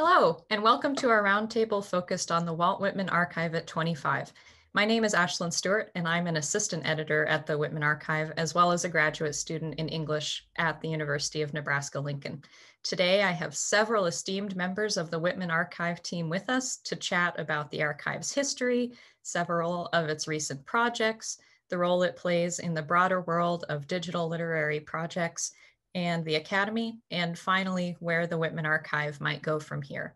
Hello, and welcome to our roundtable focused on the Walt Whitman Archive at 25. My name is Ashlyn Stewart, and I'm an assistant editor at the Whitman Archive, as well as a graduate student in English at the University of Nebraska-Lincoln. Today, I have several esteemed members of the Whitman Archive team with us to chat about the archive's history, several of its recent projects, the role it plays in the broader world of digital literary projects, and the Academy, and finally, where the Whitman Archive might go from here.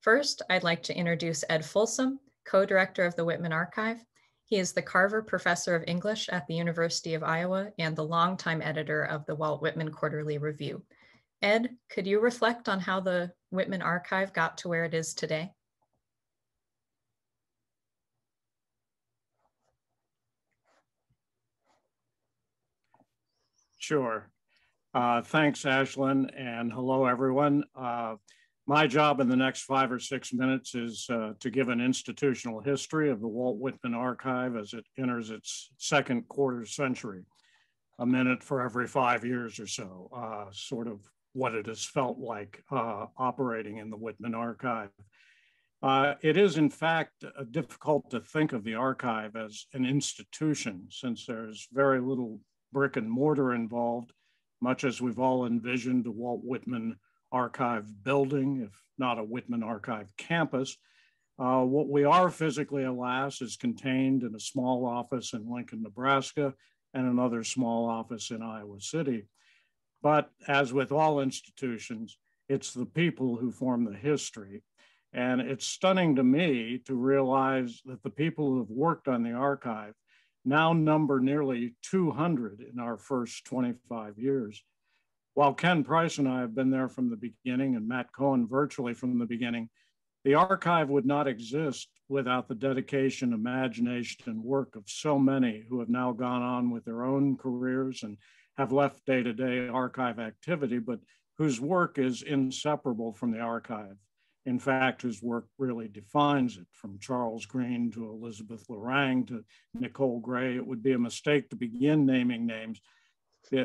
First, I'd like to introduce Ed Folsom, co-director of the Whitman Archive. He is the Carver Professor of English at the University of Iowa and the longtime editor of the Walt Whitman Quarterly Review. Ed, could you reflect on how the Whitman Archive got to where it is today? Sure. Thanks, Ashlyn, and hello, everyone. My job in the next 5 or 6 minutes is to give an institutional history of the Walt Whitman Archive as it enters its second quarter century, a minute for every 5 years or so, sort of what it has felt like operating in the Whitman Archive. It is, in fact, difficult to think of the archive as an institution since there's very little brick and mortar involved, much as we've all envisioned a Walt Whitman Archive building, if not a Whitman Archive campus. What we are physically, alas, is contained in a small office in Lincoln, Nebraska, and another small office in Iowa City. But as with all institutions, it's the people who form the history. And it's stunning to me to realize that the people who have worked on the archive now number nearly 200 in our first 25 years. While Ken Price and I have been there from the beginning, and Matt Cohen virtually from the beginning, the archive would not exist without the dedication, imagination, and work of so many who have now gone on with their own careers and have left day-to-day archive activity, but whose work is inseparable from the archive. In fact, whose work really defines it, from Charles Green to Elizabeth Lorang to Nicole Gray. It would be a mistake to begin naming names,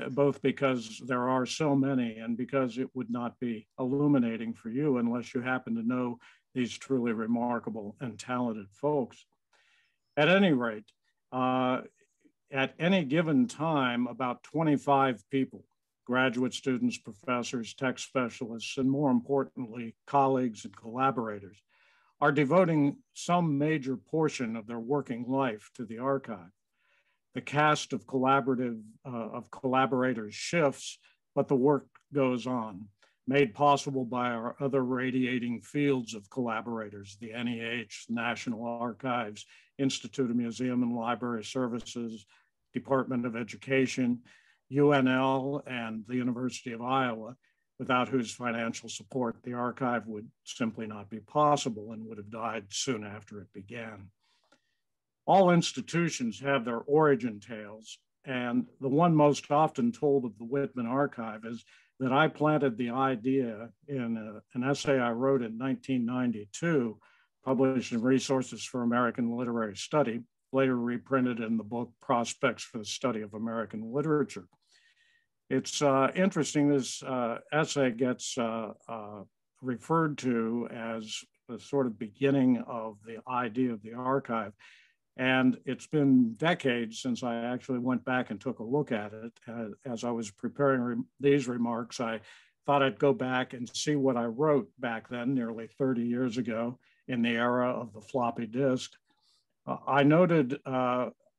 both because there are so many and because it would not be illuminating for you unless you happen to know these truly remarkable and talented folks. At any rate, at any given time, about 25 people, graduate students, professors, tech specialists, and more importantly, colleagues and collaborators, are devoting some major portion of their working life to the archive. The cast of collaborators shifts, but the work goes on, made possible by our other radiating fields of collaborators, the NEH, National Archives, Institute of Museum and Library Services, Department of Education, UNL, and the University of Iowa, without whose financial support the archive would simply not be possible and would have died soon after it began. All institutions have their origin tales, and the one most often told of the Whitman Archive is that I planted the idea in an essay I wrote in 1992, published in Resources for American Literary Study, later reprinted in the book Prospects for the Study of American Literature. It's interesting, this essay gets referred to as the sort of beginning of the idea of the archive. And it's been decades since I actually went back and took a look at it. As I was preparing these remarks, I thought I'd go back and see what I wrote back then, nearly 30 years ago, in the era of the floppy disk. I noted,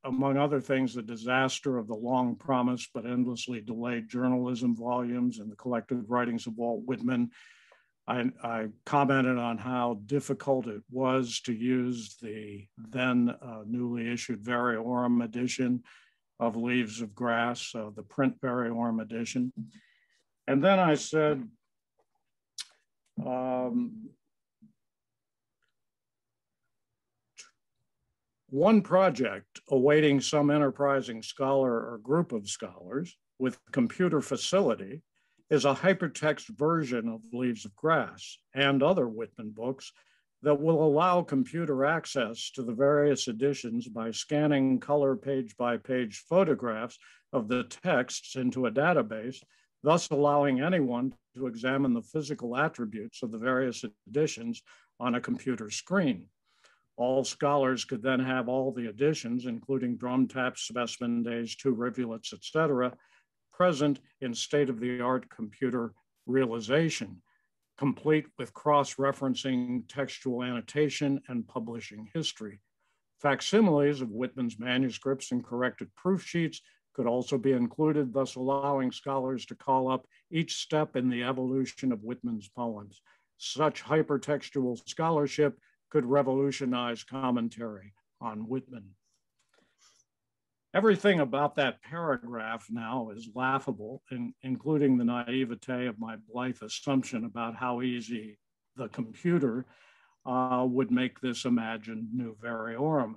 among other things, the disaster of the long promised but endlessly delayed journalism volumes and the collected writings of Walt Whitman. I commented on how difficult it was to use the then newly issued Variorum edition of Leaves of Grass, the print Variorum edition. And then I said, one project awaiting some enterprising scholar or group of scholars with computer facility is a hypertext version of Leaves of Grass and other Whitman books that will allow computer access to the various editions by scanning color page by page photographs of the texts into a database thus allowing anyone to examine the physical attributes of the various editions on a computer screen. All scholars could then have all the editions, including drum taps, specimen days, two rivulets, etc., present in state-of-the-art computer realization, complete with cross-referencing textual annotation and publishing history. Facsimiles of Whitman's manuscripts and corrected proof sheets could also be included, thus allowing scholars to call up each step in the evolution of Whitman's poems. Such hypertextual scholarship could revolutionize commentary on Whitman. Everything about that paragraph now is laughable, including the naivete of my blithe assumption about how easy the computer would make this imagined new variorum.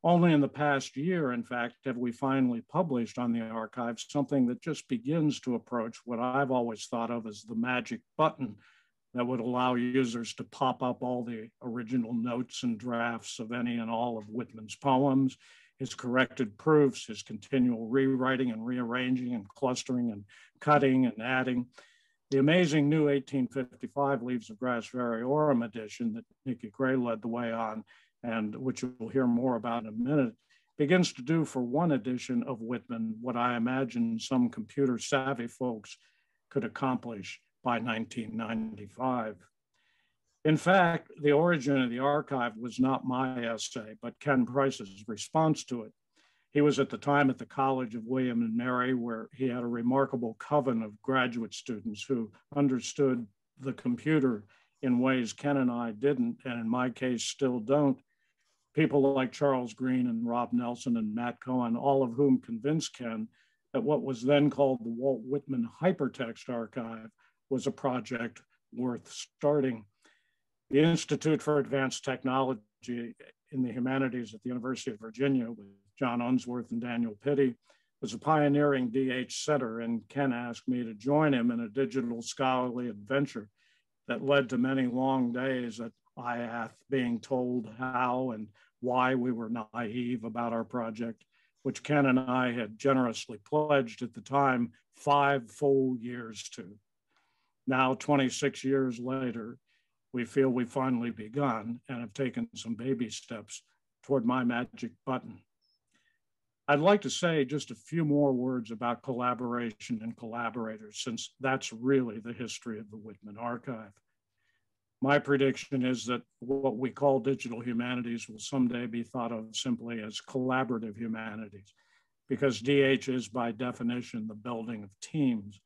Only in the past year, in fact, have we finally published on the archive something that just begins to approach what I've always thought of as the magic button that would allow users to pop up all the original notes and drafts of any and all of Whitman's poems, his corrected proofs, his continual rewriting and rearranging and clustering and cutting and adding. The amazing new 1855 Leaves of Grass Variorum edition that Nikki Gray led the way on, and which you'll hear more about in a minute, begins to do for one edition of Whitman what I imagine some computer savvy folks could accomplish by 1995. In fact, the origin of the archive was not my essay, but Ken Price's response to it. He was at the time at the College of William and Mary, where he had a remarkable coven of graduate students who understood the computer in ways Ken and I didn't, and in my case still don't. People like Charles Green and Rob Nelson and Matt Cohen, all of whom convinced Ken that what was then called the Walt Whitman Hypertext Archive was a project worth starting. The Institute for Advanced Technology in the Humanities at the University of Virginia with John Unsworth and Daniel Pitti was a pioneering DH center, and Ken asked me to join him in a digital scholarly adventure that led to many long days at IATH being told how and why we were naive about our project, which Ken and I had generously pledged at the time 5 full years to. Now, 26 years later, we feel we've finally begun and have taken some baby steps toward my magic button. I'd like to say just a few more words about collaboration and collaborators, since that's really the history of the Whitman Archive. My prediction is that what we call digital humanities will someday be thought of simply as collaborative humanities, because DH is by definition the building of teams,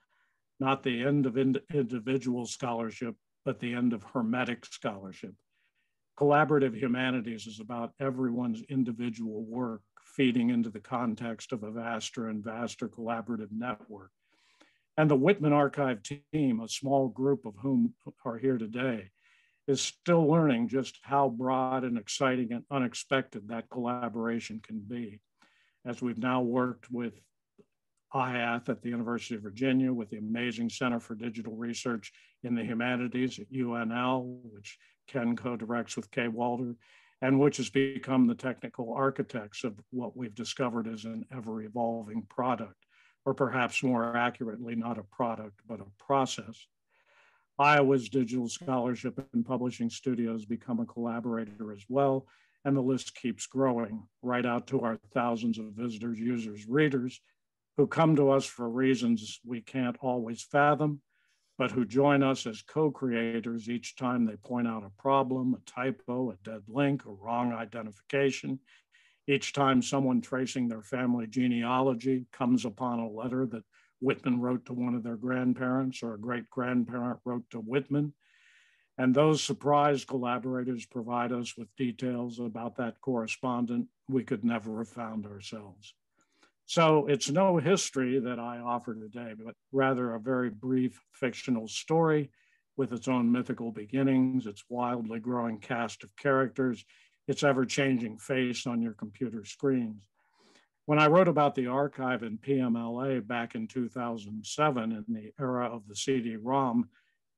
not the end of individual scholarship, but the end of hermetic scholarship. Collaborative humanities is about everyone's individual work feeding into the context of a vaster and vaster collaborative network. And the Whitman Archive team, a small group of whom are here today, is still learning just how broad and exciting and unexpected that collaboration can be. As we've now worked with IATH at the University of Virginia, with the amazing Center for Digital Research in the Humanities at UNL, which Ken co-directs with Kay Walter, and which has become the technical architects of what we've discovered as an ever-evolving product, or perhaps more accurately, not a product, but a process. Iowa's digital scholarship and publishing studios become a collaborator as well, and the list keeps growing, right out to our thousands of visitors, users, readers, who come to us for reasons we can't always fathom, but who join us as co-creators each time they point out a problem, a typo, a dead link, a wrong identification. Each time someone tracing their family genealogy comes upon a letter that Whitman wrote to one of their grandparents or a great-grandparent wrote to Whitman. And those surprise collaborators provide us with details about that correspondent we could never have found ourselves. So it's no history that I offer today, but rather a very brief fictional story with its own mythical beginnings, its wildly growing cast of characters, its ever-changing face on your computer screens. When I wrote about the archive in PMLA back in 2007, in the era of the CD-ROM,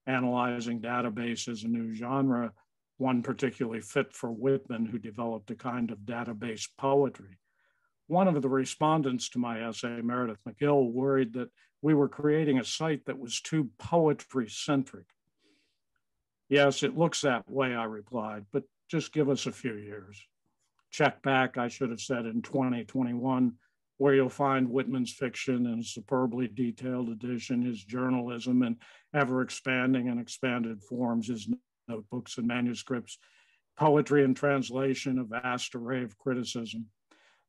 analyzing database as a new genre, one particularly fit for Whitman, who developed a kind of database poetry. One of the respondents to my essay, Meredith McGill, worried that we were creating a site that was too poetry-centric. Yes, it looks that way, I replied, but just give us a few years. Check back, I should have said, in 2021, where you'll find Whitman's fiction in superbly detailed edition, his journalism in ever-expanding and expanded forms, his notebooks and manuscripts, poetry and translation, a vast array of criticism.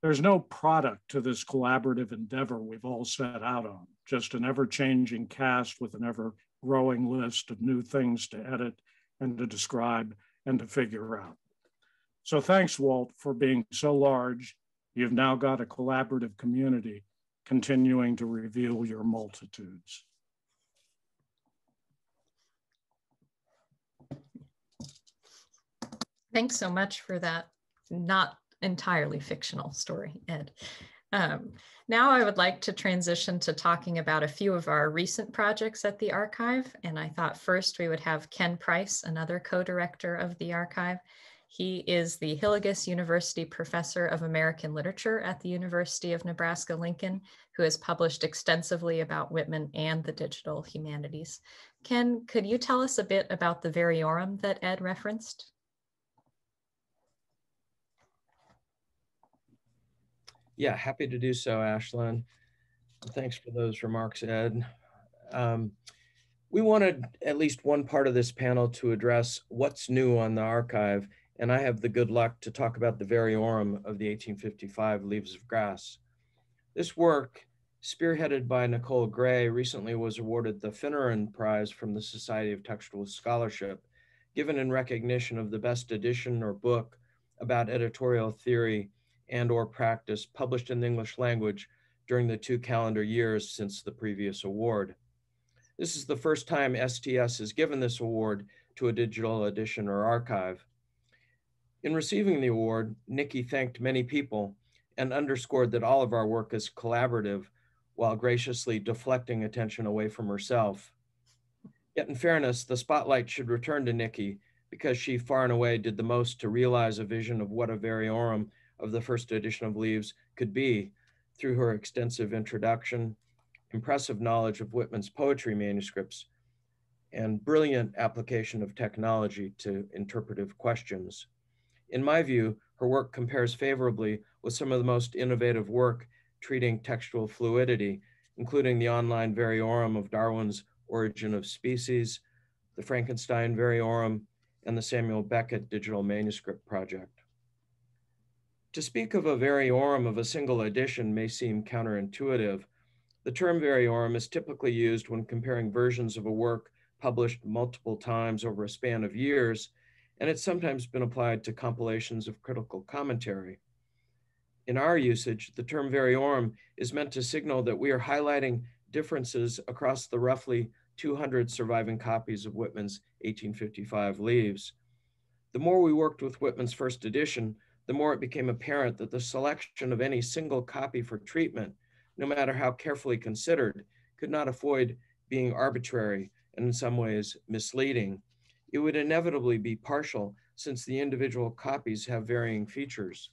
There's no product to this collaborative endeavor we've all set out on, just an ever-changing cast with an ever-growing list of new things to edit and to describe and to figure out. So thanks, Walt, for being so large. You've now got a collaborative community continuing to reveal your multitudes. Thanks so much for that not entirely fictional story, Ed. Now I would like to transition to talking about a few of our recent projects at the archive. And I thought first we would have Ken Price, another co-director of the archive. He is the Hillegas University Professor of American Literature at the University of Nebraska-Lincoln, who has published extensively about Whitman and the digital humanities. Ken, could you tell us a bit about the Variorum that Ed referenced? Yeah, happy to do so, Ashlyn. Thanks for those remarks, Ed. We wanted at least one part of this panel to address what's new on the archive, and I have the good luck to talk about the Variorum of the 1855 Leaves of Grass. This work, spearheaded by Nicole Gray, recently was awarded the Finneran Prize from the Society of Textual Scholarship, given in recognition of the best edition or book about editorial theory and or practice published in the English language during the 2 calendar years since the previous award. This is the first time STS has given this award to a digital edition or archive. In receiving the award, Nikki thanked many people and underscored that all of our work is collaborative while graciously deflecting attention away from herself. Yet in fairness, the spotlight should return to Nikki because she far and away did the most to realize a vision of what a Variorum of the first edition of Leaves could be through her extensive introduction, impressive knowledge of Whitman's poetry manuscripts, and brilliant application of technology to interpretive questions. In my view, her work compares favorably with some of the most innovative work treating textual fluidity, including the online Variorum of Darwin's Origin of Species, the Frankenstein Variorum, and the Samuel Beckett Digital Manuscript Project. To speak of a Variorum of a single edition may seem counterintuitive. The term Variorum is typically used when comparing versions of a work published multiple times over a span of years, and it's sometimes been applied to compilations of critical commentary. In our usage, the term Variorum is meant to signal that we are highlighting differences across the roughly 200 surviving copies of Whitman's 1855 Leaves. The more we worked with Whitman's first edition, the more it became apparent that the selection of any single copy for treatment, no matter how carefully considered, could not avoid being arbitrary and in some ways misleading. It would inevitably be partial since the individual copies have varying features.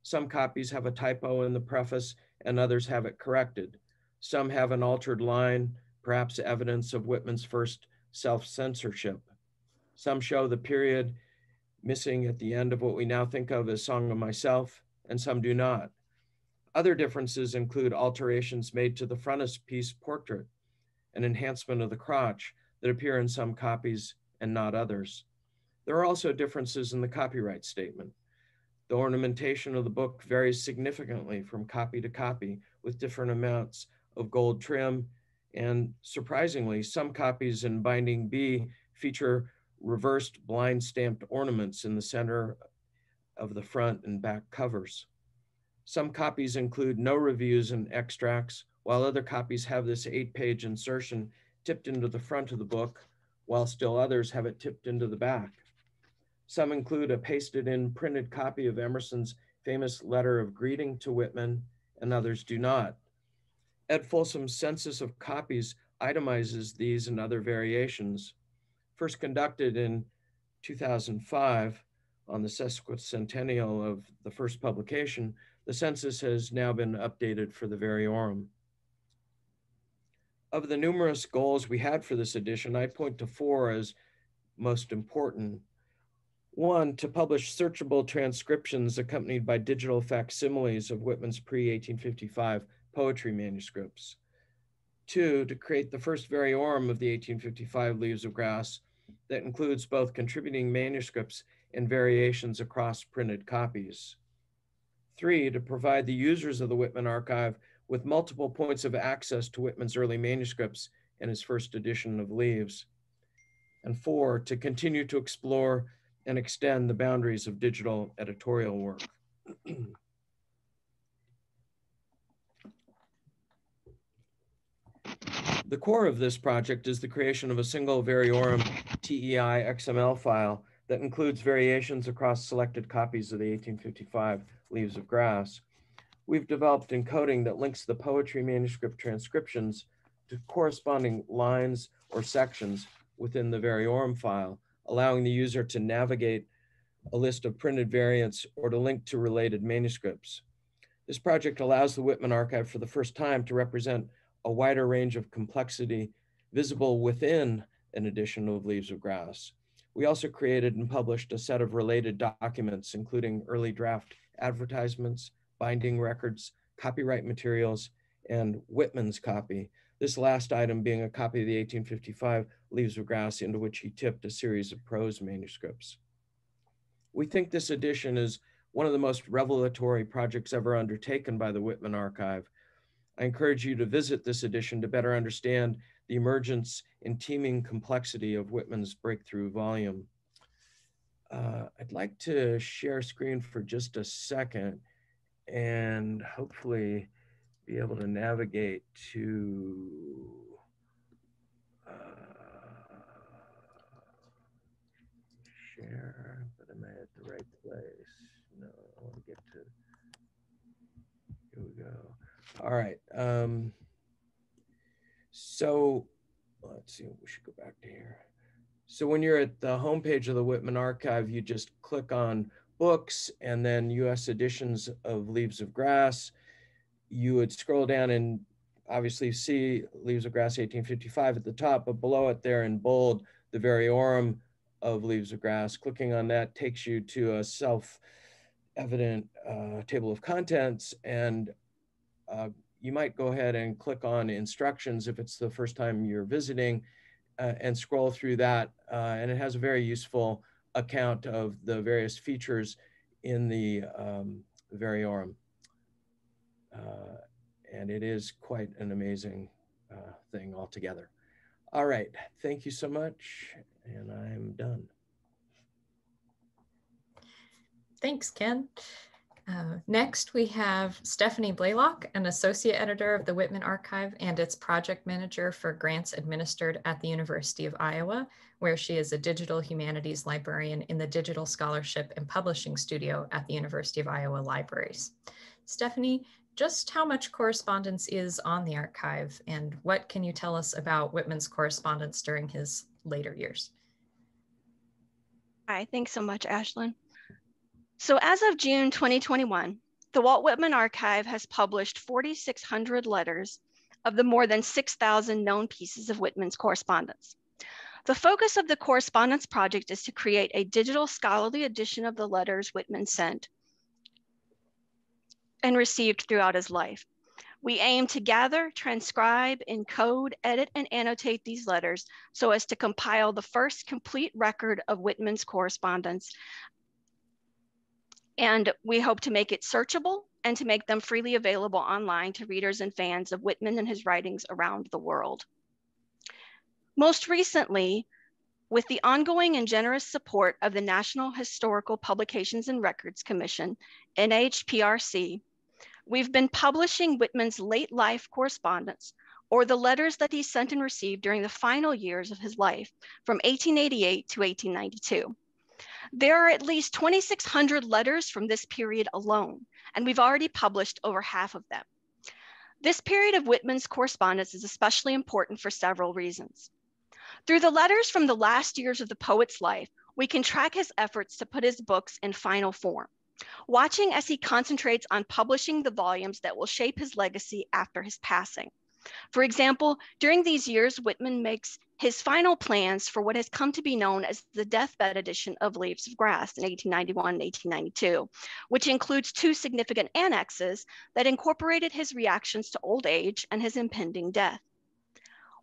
Some copies have a typo in the preface and others have it corrected. Some have an altered line, perhaps evidence of Whitman's first self-censorship. Some show the period missing at the end of what we now think of as Song of Myself, and some do not. Other differences include alterations made to the frontispiece portrait, an enhancement of the crotch that appear in some copies and not others. There are also differences in the copyright statement. The ornamentation of the book varies significantly from copy to copy with different amounts of gold trim, and surprisingly, some copies in binding B feature reversed blind stamped ornaments in the center of the front and back covers. Some copies include no reviews and extracts, while other copies have this 8-page insertion tipped into the front of the book, while still others have it tipped into the back. Some include a pasted in printed copy of Emerson's famous letter of greeting to Whitman, and others do not. Ed Folsom's census of copies itemizes these and other variations. First conducted in 2005 on the sesquicentennial of the first publication, The census has now been updated for the Variorum. Of the numerous goals we had for this edition, I'd point to 4 as most important. 1, to publish searchable transcriptions accompanied by digital facsimiles of Whitman's pre-1855 poetry manuscripts. 2, to create the first Variorum of the 1855 Leaves of Grass that includes both contributing manuscripts and variations across printed copies. 3, to provide the users of the Whitman Archive with multiple points of access to Whitman's early manuscripts and his first edition of Leaves. And 4, to continue to explore and extend the boundaries of digital editorial work. The core of this project is the creation of a single Variorum TEI XML file that includes variations across selected copies of the 1855 Leaves of Grass. We've developed encoding that links the poetry manuscript transcriptions to corresponding lines or sections within the Variorum file, allowing the user to navigate a list of printed variants or to link to related manuscripts. This project allows the Whitman Archive for the first time to represent a wider range of complexity visible within an edition of Leaves of Grass. We also created and published a set of related documents, including early draft advertisements, binding records, copyright materials, and Whitman's copy. This last item being a copy of the 1855 Leaves of Grass into which he tipped a series of prose manuscripts. We think this edition is one of the most revelatory projects ever undertaken by the Whitman Archive. I encourage you to visit this edition to better understand the emergence and teeming complexity of Whitman's breakthrough volume. I'd like to share screen for just a second and hopefully be able to navigate to share, but am I at the right place? No, I want to get to, here we go. All right, so let's see, we should go back to here. So when you're at the homepage of the Whitman Archive, you just click on books and then US editions of Leaves of Grass. You would scroll down and obviously see Leaves of Grass 1855 at the top, but below it there in bold, the Variorum of Leaves of Grass. Clicking on that takes you to a self-evident table of contents, and you might go ahead and click on instructions if it's the first time you're visiting and scroll through that. And it has a very useful account of the various features in the Variorum. And it is quite an amazing thing altogether. All right, thank you so much, and I'm done. Thanks, Ken. Next, we have Stephanie Blaylock, an associate editor of the Whitman Archive and its project manager for grants administered at the University of Iowa, where she is a digital humanities librarian in the Digital Scholarship and Publishing Studio at the University of Iowa Libraries. Stephanie, just how much correspondence is on the archive, and what can you tell us about Whitman's correspondence during his later years? Hi, thanks so much, Ashlyn. So as of June 2021, the Walt Whitman Archive has published 4,600 letters of the more than 6,000 known pieces of Whitman's correspondence. The focus of the Correspondence Project is to create a digital scholarly edition of the letters Whitman sent and received throughout his life. We aim to gather, transcribe, encode, edit, and annotate these letters so as to compile the first complete record of Whitman's correspondence. And we hope to make it searchable and to make them freely available online to readers and fans of Whitman and his writings around the world. Most recently, with the ongoing and generous support of the National Historical Publications and Records Commission, NHPRC, we've been publishing Whitman's late life correspondence, or the letters that he sent and received during the final years of his life from 1888 to 1892. There are at least 2,600 letters from this period alone, and we've already published over half of them. This period of Whitman's correspondence is especially important for several reasons. Through the letters from the last years of the poet's life, we can track his efforts to put his books in final form. watching as he concentrates on publishing the volumes that will shape his legacy after his passing. For example, during these years, Whitman makes his final plans for what has come to be known as the deathbed edition of Leaves of Grass in 1891 and 1892, which includes 2 significant annexes that incorporated his reactions to old age and his impending death.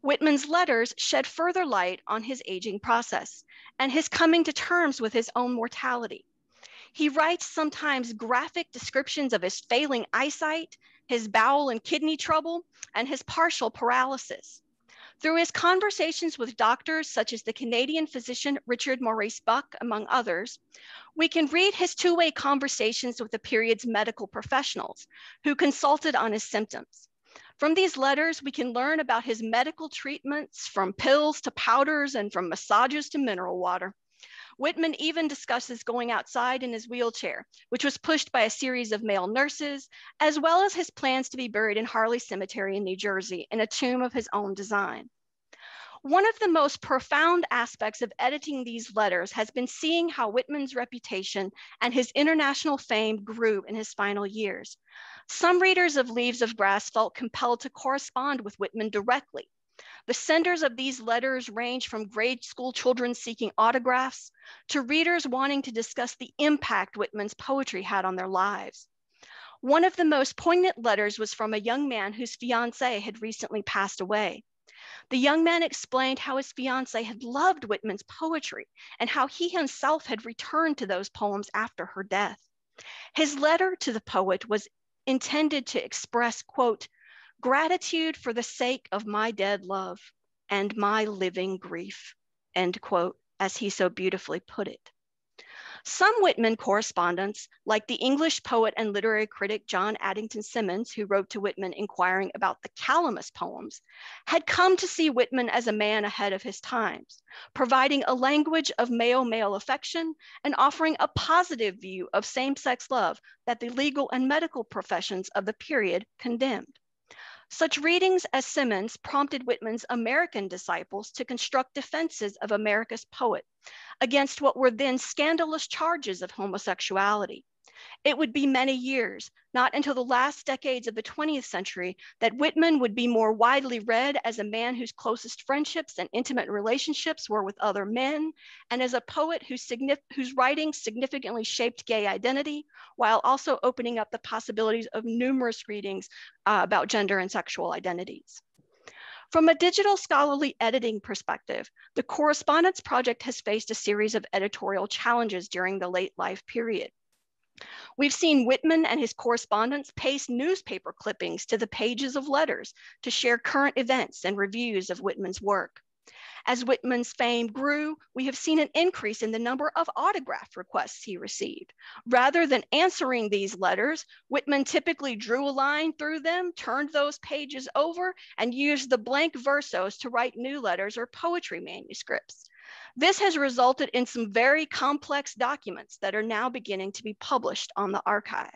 Whitman's letters shed further light on his aging process and his coming to terms with his own mortality. He writes sometimes graphic descriptions of his failing eyesight, his bowel and kidney trouble, and his partial paralysis. Through his conversations with doctors such as the Canadian physician Richard Maurice Buck, among others, we can read his 2-way conversations with the period's medical professionals who consulted on his symptoms. From these letters, we can learn about his medical treatments, from pills to powders and from massages to mineral water. Whitman even discusses going outside in his wheelchair, which was pushed by a series of male nurses, as well as his plans to be buried in Harley Cemetery in New Jersey in a tomb of his own design. One of the most profound aspects of editing these letters has been seeing how Whitman's reputation and his international fame grew in his final years. Some readers of Leaves of Grass felt compelled to correspond with Whitman directly. The senders of these letters range from grade school children seeking autographs to readers wanting to discuss the impact Whitman's poetry had on their lives. One of the most poignant letters was from a young man whose fiancée had recently passed away. The young man explained how his fiancée had loved Whitman's poetry and how he himself had returned to those poems after her death. His letter to the poet was intended to express, quote, "gratitude for the sake of my dead love and my living grief," end quote, as he so beautifully put it. Some Whitman correspondents, like the English poet and literary critic John Addington Symonds, who wrote to Whitman inquiring about the Calamus poems, had come to see Whitman as a man ahead of his times, providing a language of male-male affection and offering a positive view of same-sex love that the legal and medical professions of the period condemned. Such readings as Symonds prompted Whitman's American disciples to construct defenses of America's poet against what were then scandalous charges of homosexuality. It would be many years, not until the last decades of the 20th century, that Whitman would be more widely read as a man whose closest friendships and intimate relationships were with other men, and as a poet whose writings significantly shaped gay identity, while also opening up the possibilities of numerous readings about gender and sexual identities. From a digital scholarly editing perspective, the Correspondence Project has faced a series of editorial challenges during the late life period. We've seen Whitman and his correspondents paste newspaper clippings to the pages of letters to share current events and reviews of Whitman's work. As Whitman's fame grew, we have seen an increase in the number of autograph requests he received. Rather than answering these letters, Whitman typically drew a line through them, turned those pages over, and used the blank versos to write new letters or poetry manuscripts. This has resulted in some very complex documents that are now beginning to be published on the archive.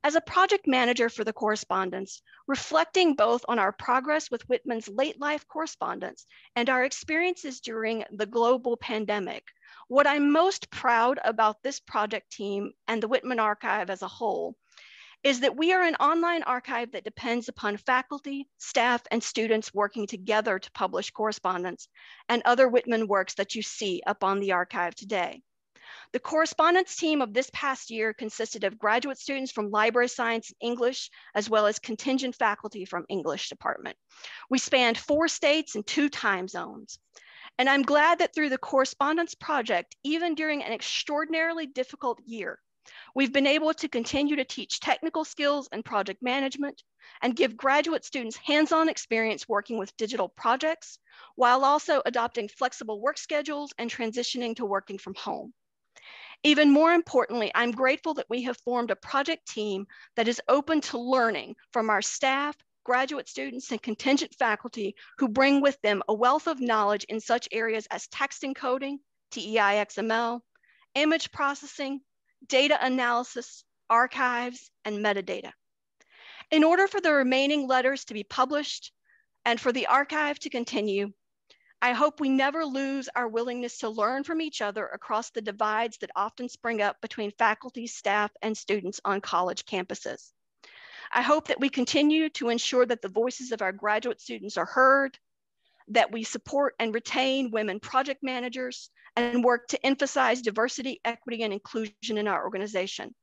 As a project manager for the correspondence, reflecting both on our progress with Whitman's late life correspondence and our experiences during the global pandemic, what I'm most proud about this project team and the Whitman Archive as a whole is that we are an online archive that depends upon faculty, staff, and students working together to publish correspondence and other Whitman works that you see up on the archive today. The correspondence team of this past year consisted of graduate students from library science and English, as well as contingent faculty from English department. We spanned 4 states and 2 time zones. And I'm glad that through the Correspondence Project, even during an extraordinarily difficult year, we've been able to continue to teach technical skills and project management and give graduate students hands-on experience working with digital projects, while also adopting flexible work schedules and transitioning to working from home. Even more importantly, I'm grateful that we have formed a project team that is open to learning from our staff, graduate students, and contingent faculty who bring with them a wealth of knowledge in such areas as text encoding, TEI XML, image processing, data analysis, archives, and metadata. In order for the remaining letters to be published and for the archive to continue, I hope we never lose our willingness to learn from each other across the divides that often spring up between faculty, staff, and students on college campuses. I hope that we continue to ensure that the voices of our graduate students are heard, that we support and retain women project managers, and work to emphasize diversity, equity, and inclusion in our organization.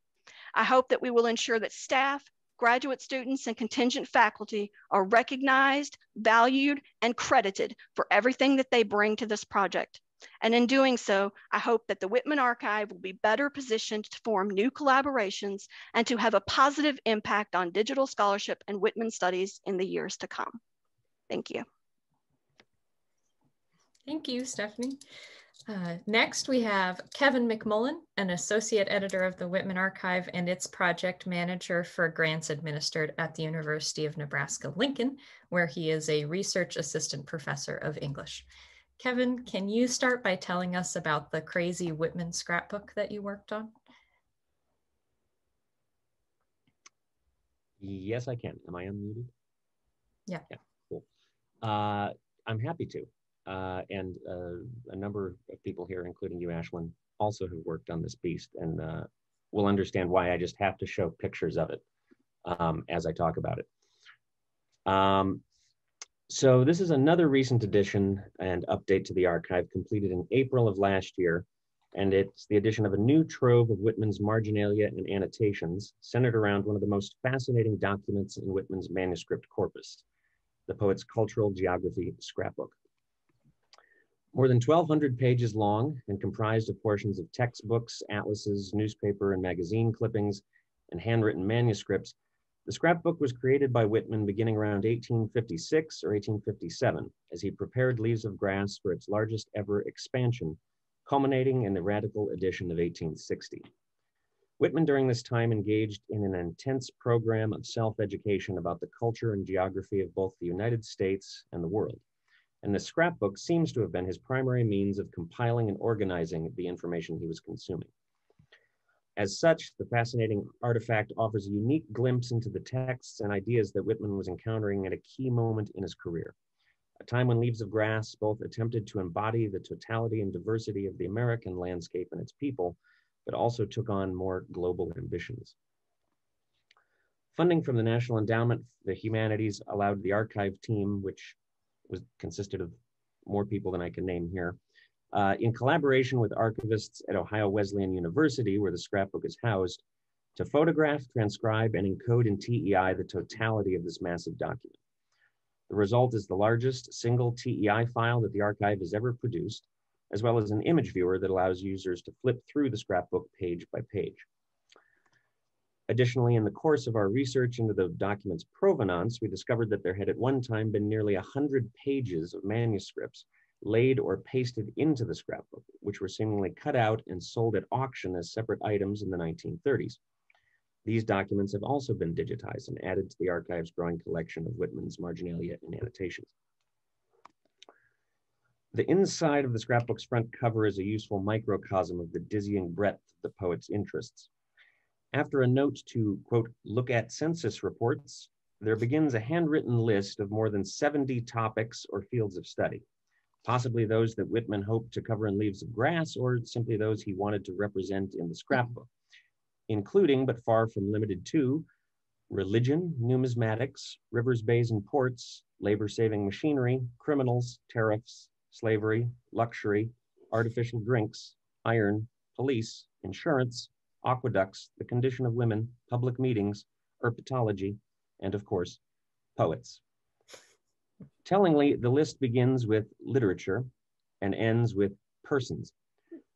I hope that we will ensure that staff, graduate students, and contingent faculty are recognized, valued, and credited for everything that they bring to this project. And in doing so, I hope that the Whitman Archive will be better positioned to form new collaborations and to have a positive impact on digital scholarship and Whitman studies in the years to come. Thank you. Thank you, Stephanie. Next, we have Kevin McMullen, an associate editor of the Whitman Archive and its project manager for grants administered at the University of Nebraska-Lincoln, where he is a research assistant professor of English. Kevin, can you start by telling us about the crazy Whitman scrapbook that you worked on? Yes, I can. Am I unmuted? Yeah. Yeah, cool. I'm happy to. And a number of people here, including you, Ashlyn, also have worked on this beast and will understand why I just have to show pictures of it as I talk about it. So this is another recent addition and update to the archive completed in April of last year. And it's the addition of a new trove of Whitman's marginalia and annotations centered around one of the most fascinating documents in Whitman's manuscript corpus, the poet's cultural geography scrapbook. More than 1,200 pages long and comprised of portions of textbooks, atlases, newspaper and magazine clippings, and handwritten manuscripts, the scrapbook was created by Whitman beginning around 1856 or 1857, as he prepared Leaves of Grass for its largest ever expansion, culminating in the radical edition of 1860. Whitman during this time engaged in an intense program of self-education about the culture and geography of both the United States and the world. And the scrapbook seems to have been his primary means of compiling and organizing the information he was consuming. As such, the fascinating artifact offers a unique glimpse into the texts and ideas that Whitman was encountering at a key moment in his career, a time when Leaves of Grass both attempted to embody the totality and diversity of the American landscape and its people, but also took on more global ambitions. Funding from the National Endowment for the Humanities allowed the archive team, which consisted of more people than I can name here, in collaboration with archivists at Ohio Wesleyan University, where the scrapbook is housed, to photograph, transcribe, and encode in TEI the totality of this massive document. The result is the largest single TEI file that the archive has ever produced, as well as an image viewer that allows users to flip through the scrapbook page by page. Additionally, in the course of our research into the document's provenance, we discovered that there had at one time been nearly 100 pages of manuscripts laid or pasted into the scrapbook, which were seemingly cut out and sold at auction as separate items in the 1930s. These documents have also been digitized and added to the archive's growing collection of Whitman's marginalia and annotations. The inside of the scrapbook's front cover is a useful microcosm of the dizzying breadth of the poet's interests. After a note to, quote, look at census reports, there begins a handwritten list of more than 70 topics or fields of study, possibly those that Whitman hoped to cover in Leaves of Grass or simply those he wanted to represent in the scrapbook, including, but far from limited to, religion, numismatics, rivers, bays, and ports, labor-saving machinery, criminals, tariffs, slavery, luxury, artificial drinks, iron, police, insurance, aqueducts, the condition of women, public meetings, herpetology, and of course, poets. Tellingly, the list begins with literature and ends with persons,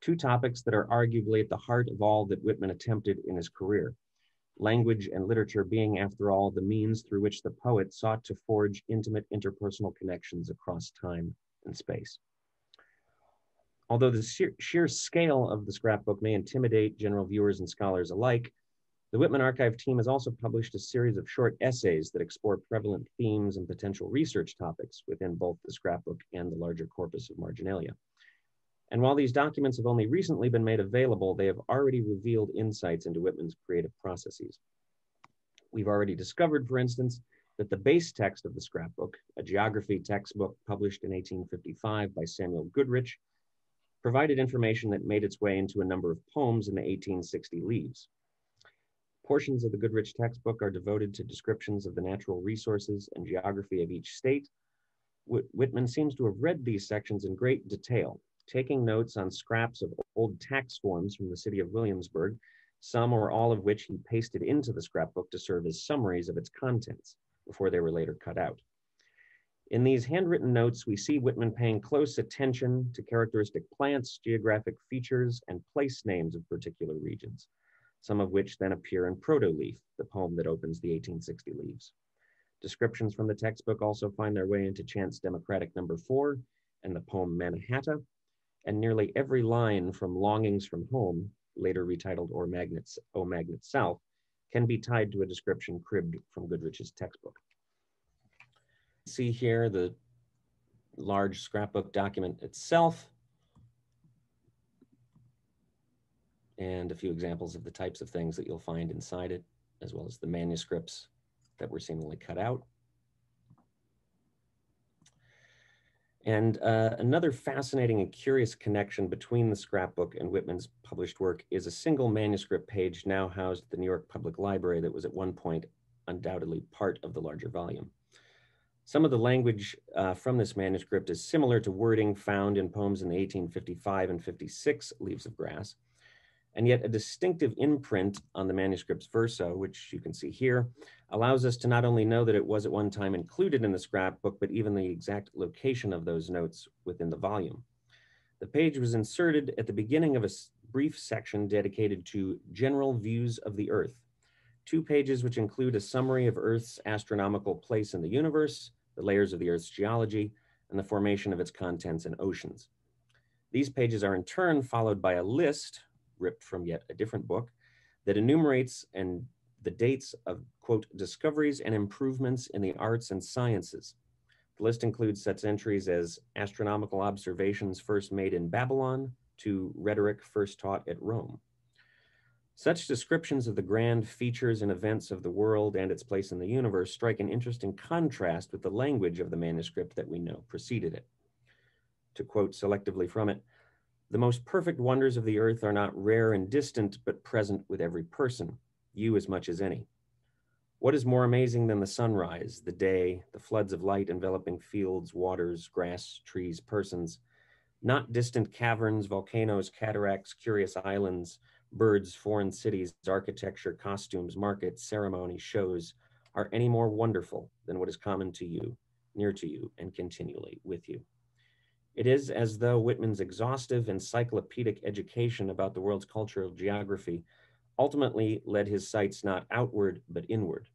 two topics that are arguably at the heart of all that Whitman attempted in his career, language and literature being, after all, the means through which the poet sought to forge intimate interpersonal connections across time and space. Although the sheer scale of the scrapbook may intimidate general viewers and scholars alike, the Whitman Archive team has also published a series of short essays that explore prevalent themes and potential research topics within both the scrapbook and the larger corpus of marginalia. And while these documents have only recently been made available, they have already revealed insights into Whitman's creative processes. We've already discovered, for instance, that the base text of the scrapbook, a geography textbook published in 1855 by Samuel Goodrich, provided information that made its way into a number of poems in the 1860 leaves. Portions of the Goodrich textbook are devoted to descriptions of the natural resources and geography of each state. Whitman seems to have read these sections in great detail, taking notes on scraps of old tax forms from the city of Williamsburg, some or all of which he pasted into the scrapbook to serve as summaries of its contents before they were later cut out. In these handwritten notes, we see Whitman paying close attention to characteristic plants, geographic features, and place names of particular regions, some of which then appear in Proto-Leaf, the poem that opens the 1860 leaves. Descriptions from the textbook also find their way into Chant's Democratic No. 4 and the poem Mannahatta, and nearly every line from Longings from Home, later retitled O Magnet South, can be tied to a description cribbed from Goodrich's textbook. See here the large scrapbook document itself, and a few examples of the types of things that you'll find inside it, as well as the manuscripts that were seemingly cut out. And another fascinating and curious connection between the scrapbook and Whitman's published work is a single manuscript page now housed at the New York Public Library that was at one point undoubtedly part of the larger volume. Some of the language from this manuscript is similar to wording found in poems in the 1855 and 56 Leaves of Grass, and yet a distinctive imprint on the manuscript's verso, which you can see here, allows us to not only know that it was at one time included in the scrapbook, but even the exact location of those notes within the volume. The page was inserted at the beginning of a brief section dedicated to General Views of the Earth, 2 pages which include a summary of Earth's astronomical place in the universe, the layers of the Earth's geology, and the formation of its contents and oceans. These pages are in turn followed by a list, ripped from yet a different book, that enumerates and the dates of, quote, discoveries and improvements in the arts and sciences. The list includes such entries as astronomical observations first made in Babylon to rhetoric first taught at Rome. Such descriptions of the grand features and events of the world and its place in the universe strike an interesting contrast with the language of the manuscript that we know preceded it. To quote selectively from it, "The most perfect wonders of the earth are not rare and distant, but present with every person, you as much as any. What is more amazing than the sunrise, the day, the floods of light enveloping fields, waters, grass, trees, persons, not distant caverns, volcanoes, cataracts, curious islands, birds, foreign cities, architecture, costumes, markets, ceremonies, shows, are any more wonderful than what is common to you, near to you, and continually with you." It is as though Whitman's exhaustive encyclopedic education about the world's cultural geography ultimately led his sights not outward, but inward,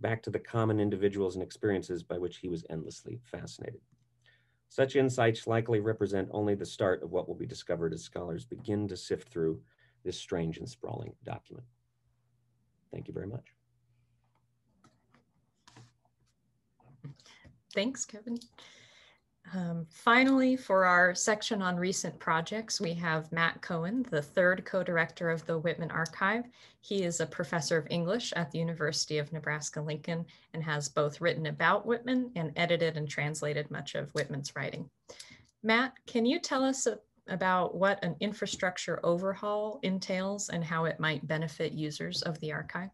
back to the common individuals and experiences by which he was endlessly fascinated. Such insights likely represent only the start of what will be discovered as scholars begin to sift through this strange and sprawling document. Thank you very much. Thanks, Kevin. Finally, for our section on recent projects, we have Matt Cohen, the 3rd co-director of the Whitman Archive. He is a professor of English at the University of Nebraska-Lincoln and has both written about Whitman and edited and translated much of Whitman's writing. Matt, can you tell us about what an infrastructure overhaul entails and how it might benefit users of the archive?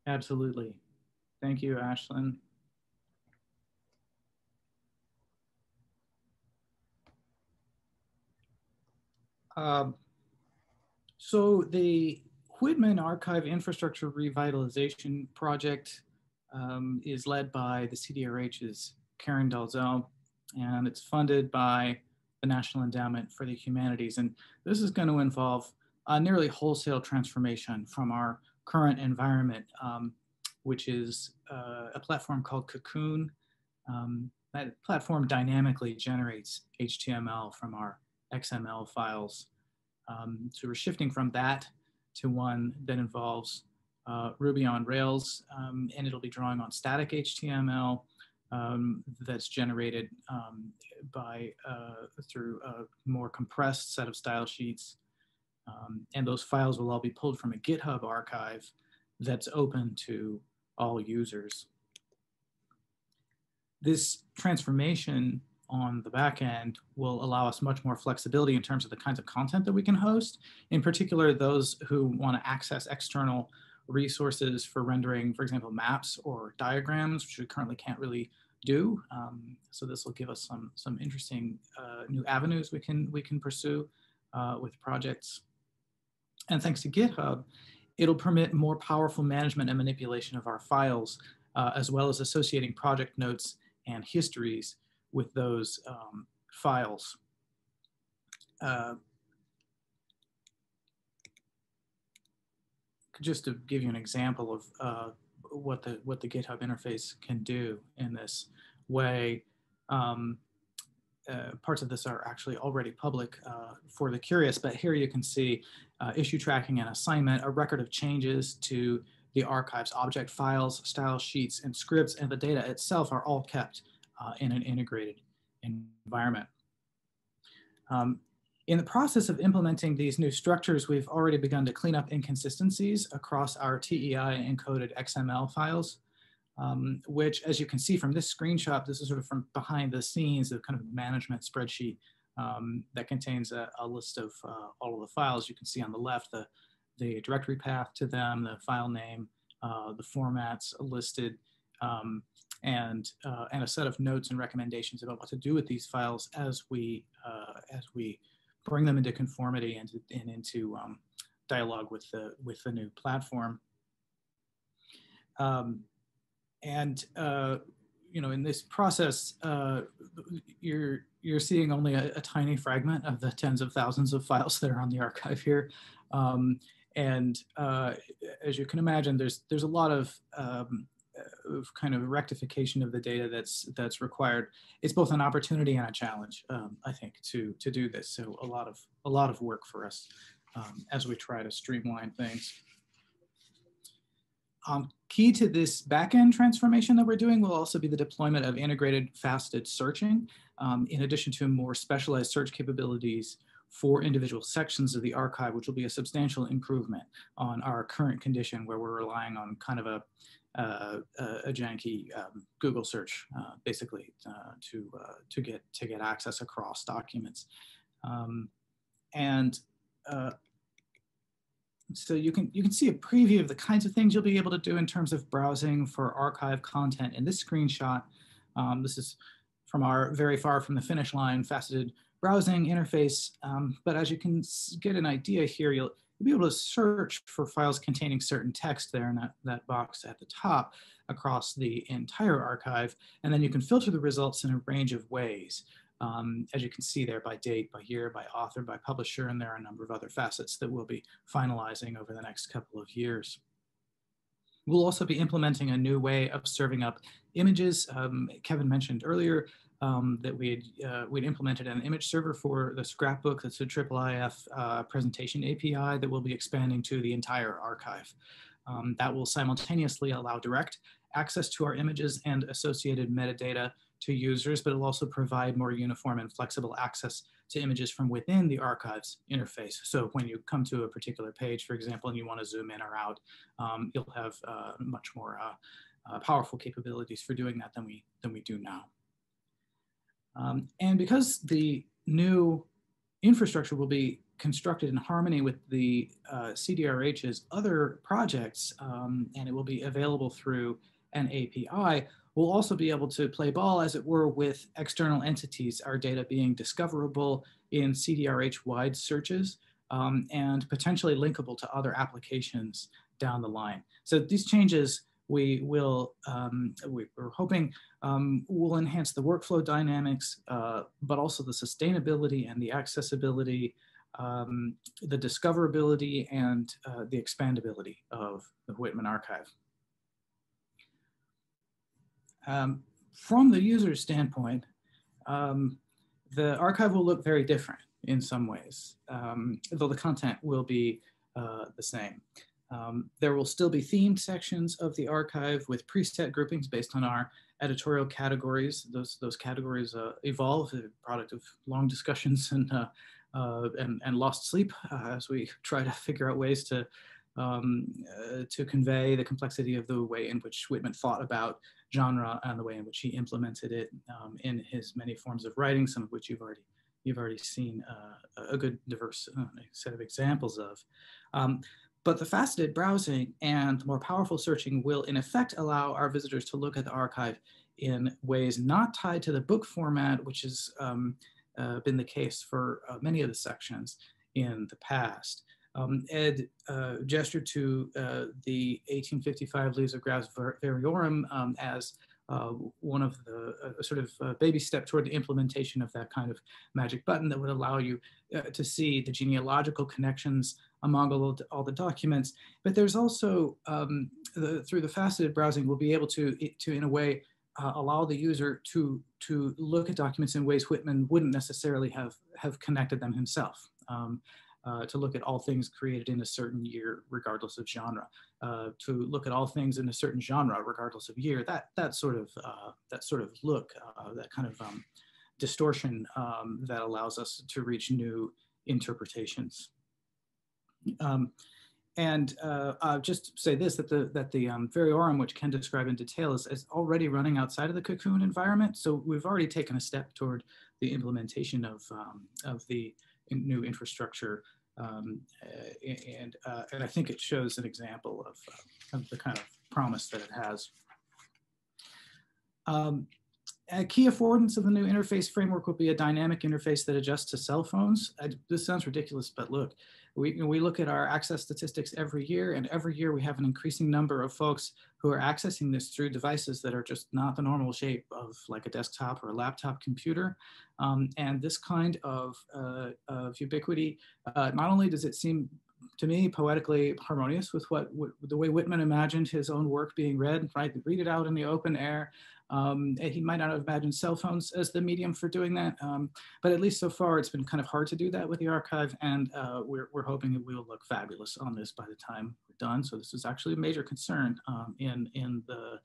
Absolutely. Thank you, Ashlyn. So the Whitman Archive Infrastructure Revitalization Project is led by the CDRH's Karen Dalzell, and it's funded by the National Endowment for the Humanities. And this is going to involve a nearly wholesale transformation from our current environment, which is a platform called Cocoon. That platform dynamically generates HTML from our XML files. So we're shifting from that to one that involves Ruby on Rails, and it'll be drawing on static HTML that's generated through a more compressed set of style sheets. And those files will all be pulled from a GitHub archive that's open to all users. This transformation on the back end will allow us much more flexibility in terms of the kinds of content that we can host. In particular, those who want to access external resources for rendering, for example, maps or diagrams, which we currently can't really do. So this will give us some interesting new avenues we can pursue with projects. And thanks to GitHub, it'll permit more powerful management and manipulation of our files, as well as associating project notes and histories with those files. Just to give you an example of what the GitHub interface can do in this way, parts of this are actually already public for the curious, but here you can see issue tracking and assignment, a record of changes to the archive's object files, style sheets, and scripts, and the data itself are all kept in an integrated environment. In the process of implementing these new structures, we've already begun to clean up inconsistencies across our TEI encoded XML files, which, as you can see from this screenshot, this is sort of from behind the scenes, a kind of management spreadsheet that contains a list of all of the files. You can see on the left the directory path to them, the file name, the formats listed, and a set of notes and recommendations about what to do with these files as we bring them into conformity and into dialogue with the new platform. You know, in this process, you're seeing only a tiny fragment of the tens of thousands of files that are on the archive here. As you can imagine, there's a lot of kind of rectification of the data that's required. It's both an opportunity and a challenge, I think, to do this. So a lot of work for us as we try to streamline things. Key to this backend transformation that we're doing will also be the deployment of integrated faceted searching, in addition to more specialized search capabilities for individual sections of the archive, which will be a substantial improvement on our current condition where we're relying on kind of a janky Google search, basically, to get access across documents. So you can see a preview of the kinds of things you'll be able to do in terms of browsing for archive content in this screenshot. This is from our very far from the finish line faceted browsing interface. But as you can get an idea here, you'll be able to search for files containing certain text there in that box at the top across the entire archive. And then you can filter the results in a range of ways. As you can see there, by date, by year, by author, by publisher, and there are a number of other facets that we'll be finalizing over the next couple of years. We'll also be implementing a new way of serving up images. Kevin mentioned earlier that we'd implemented an image server for the scrapbook. That's a IIIF presentation API that we'll be expanding to the entire archive. That will simultaneously allow direct access to our images and associated metadata to users, but it'll also provide more uniform and flexible access to images from within the archive's interface. So when you come to a particular page, for example, and you want to zoom in or out, you'll have much more powerful capabilities for doing that than we do now. And because the new infrastructure will be constructed in harmony with the CDRH's other projects, and it will be available through an API, we'll also be able to play ball, as it were, with external entities, our data being discoverable in CDRH-wide searches and potentially linkable to other applications down the line. So these changes we're hoping will enhance the workflow dynamics, but also the sustainability and the accessibility, the discoverability, and the expandability of the Whitman Archive. From the user standpoint, the archive will look very different in some ways, though the content will be the same. There will still be themed sections of the archive with preset groupings based on our editorial categories. Those categories evolve, a product of long discussions and lost sleep as we try to figure out ways to to convey the complexity of the way in which Whitman thought about genre and the way in which he implemented it in his many forms of writing, some of which you've already seen a good diverse set of examples of. But the faceted browsing and the more powerful searching will in effect allow our visitors to look at the archive in ways not tied to the book format, which has been the case for many of the sections in the past. Ed gestured to the 1855 Leaves of Grass Variorum as one of the sort of baby step toward the implementation of that kind of magic button that would allow you to see the genealogical connections among all the documents. But there's also, through the faceted browsing, we'll be able to in a way, allow the user to look at documents in ways Whitman wouldn't necessarily have connected them himself. To look at all things created in a certain year, regardless of genre. To look at all things in a certain genre, regardless of year. That sort of look, that kind of distortion that allows us to reach new interpretations. Just say this, that the Variorum, which Ken described in detail, is already running outside of the Cocoon environment. So we've already taken a step toward the implementation of the new infrastructure. And I think it shows an example of the kind of promise that it has. A key affordance of the new interface framework will be a dynamic interface that adjusts to cell phones. This sounds ridiculous, but look, we look at our access statistics every year, and every year we have an increasing number of folks who are accessing this through devices that are just not the normal shape of like a desktop or a laptop computer. And this kind of ubiquity, not only does it seem to me poetically harmonious with the way Whitman imagined his own work being read, right? Read it out in the open air. He might not have imagined cell phones as the medium for doing that, but at least so far it's been kind of hard to do that with the archive, and we're hoping that we will look fabulous on this by the time we're done. So this is actually a major concern in the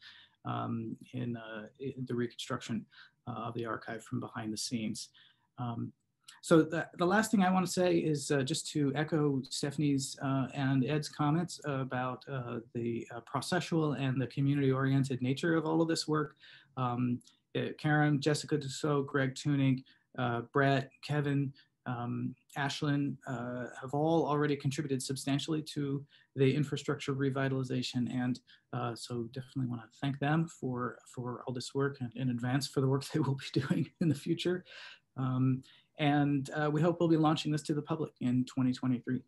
reconstruction of the archive from behind the scenes. So the last thing I want to say is just to echo Stephanie's and Ed's comments about the processual and the community-oriented nature of all of this work. Karen, Jessica Dussault, Greg Tuning, Brett, Kevin, Ashlyn have all already contributed substantially to the infrastructure revitalization, and so definitely want to thank them for all this work and in advance for the work they will be doing in the future. And we hope we'll be launching this to the public in 2023.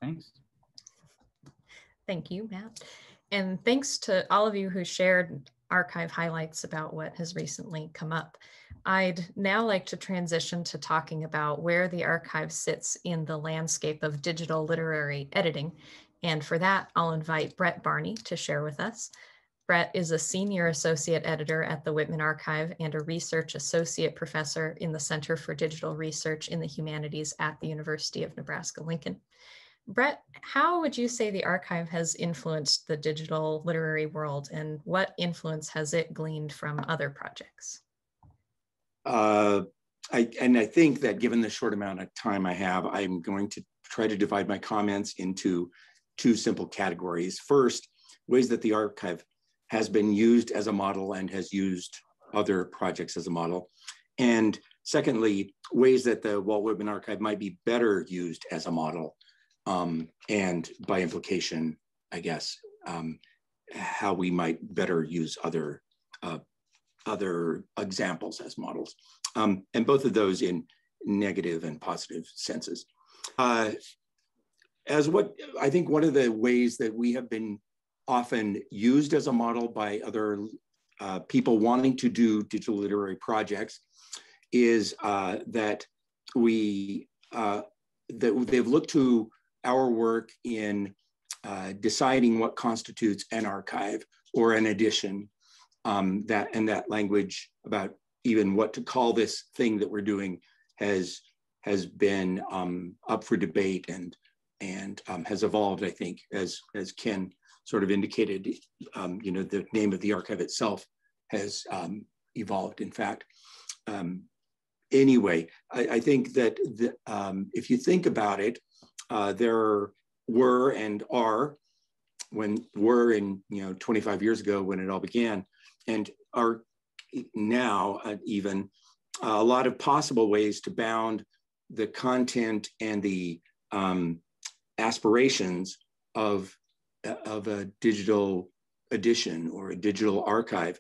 Thanks. Thank you, Matt. And thanks to all of you who shared archive highlights about what has recently come up. I'd now like to transition to talking about where the archive sits in the landscape of digital literary editing. And for that, I'll invite Brett Barney to share with us. Brett is a senior associate editor at the Whitman Archive and a research associate professor in the Center for Digital Research in the Humanities at the University of Nebraska-Lincoln. Brett, how would you say the archive has influenced the digital literary world, and what influence has it gleaned from other projects? I think that given the short amount of time I have, I'm going to try to divide my comments into two simple categories. First, ways that the archive has been used as a model and has used other projects as a model. And secondly, ways that the Walt Whitman Archive might be better used as a model. And by implication, I guess, how we might better use other examples as models. And both of those in negative and positive senses. As what I think one of the ways that we have been often used as a model by other people wanting to do digital literary projects is that they've looked to our work in deciding what constitutes an archive or an edition, that language about even what to call this thing that we're doing has been up for debate and has evolved, I think, as Ken sort of indicated. The name of the archive itself has evolved, in fact. Anyway, I think that if you think about it, There were and are, when were in 25 years ago when it all began, and are now even a lot of possible ways to bound the content and the aspirations of a digital edition or a digital archive.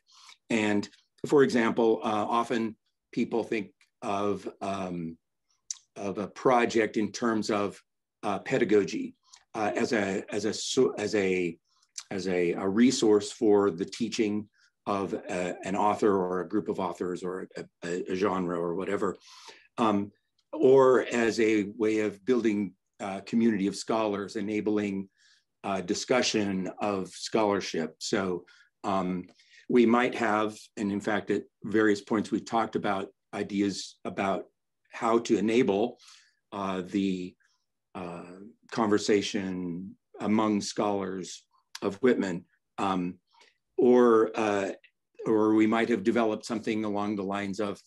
And for example, often people think of a project in terms of pedagogy as a resource for the teaching of an author or a group of authors or a genre or whatever, or as a way of building a community of scholars, enabling discussion of scholarship. So we might have, and in fact, at various points, we've talked about ideas about how to enable the conversation among scholars of Whitman, or we might have developed something along the lines of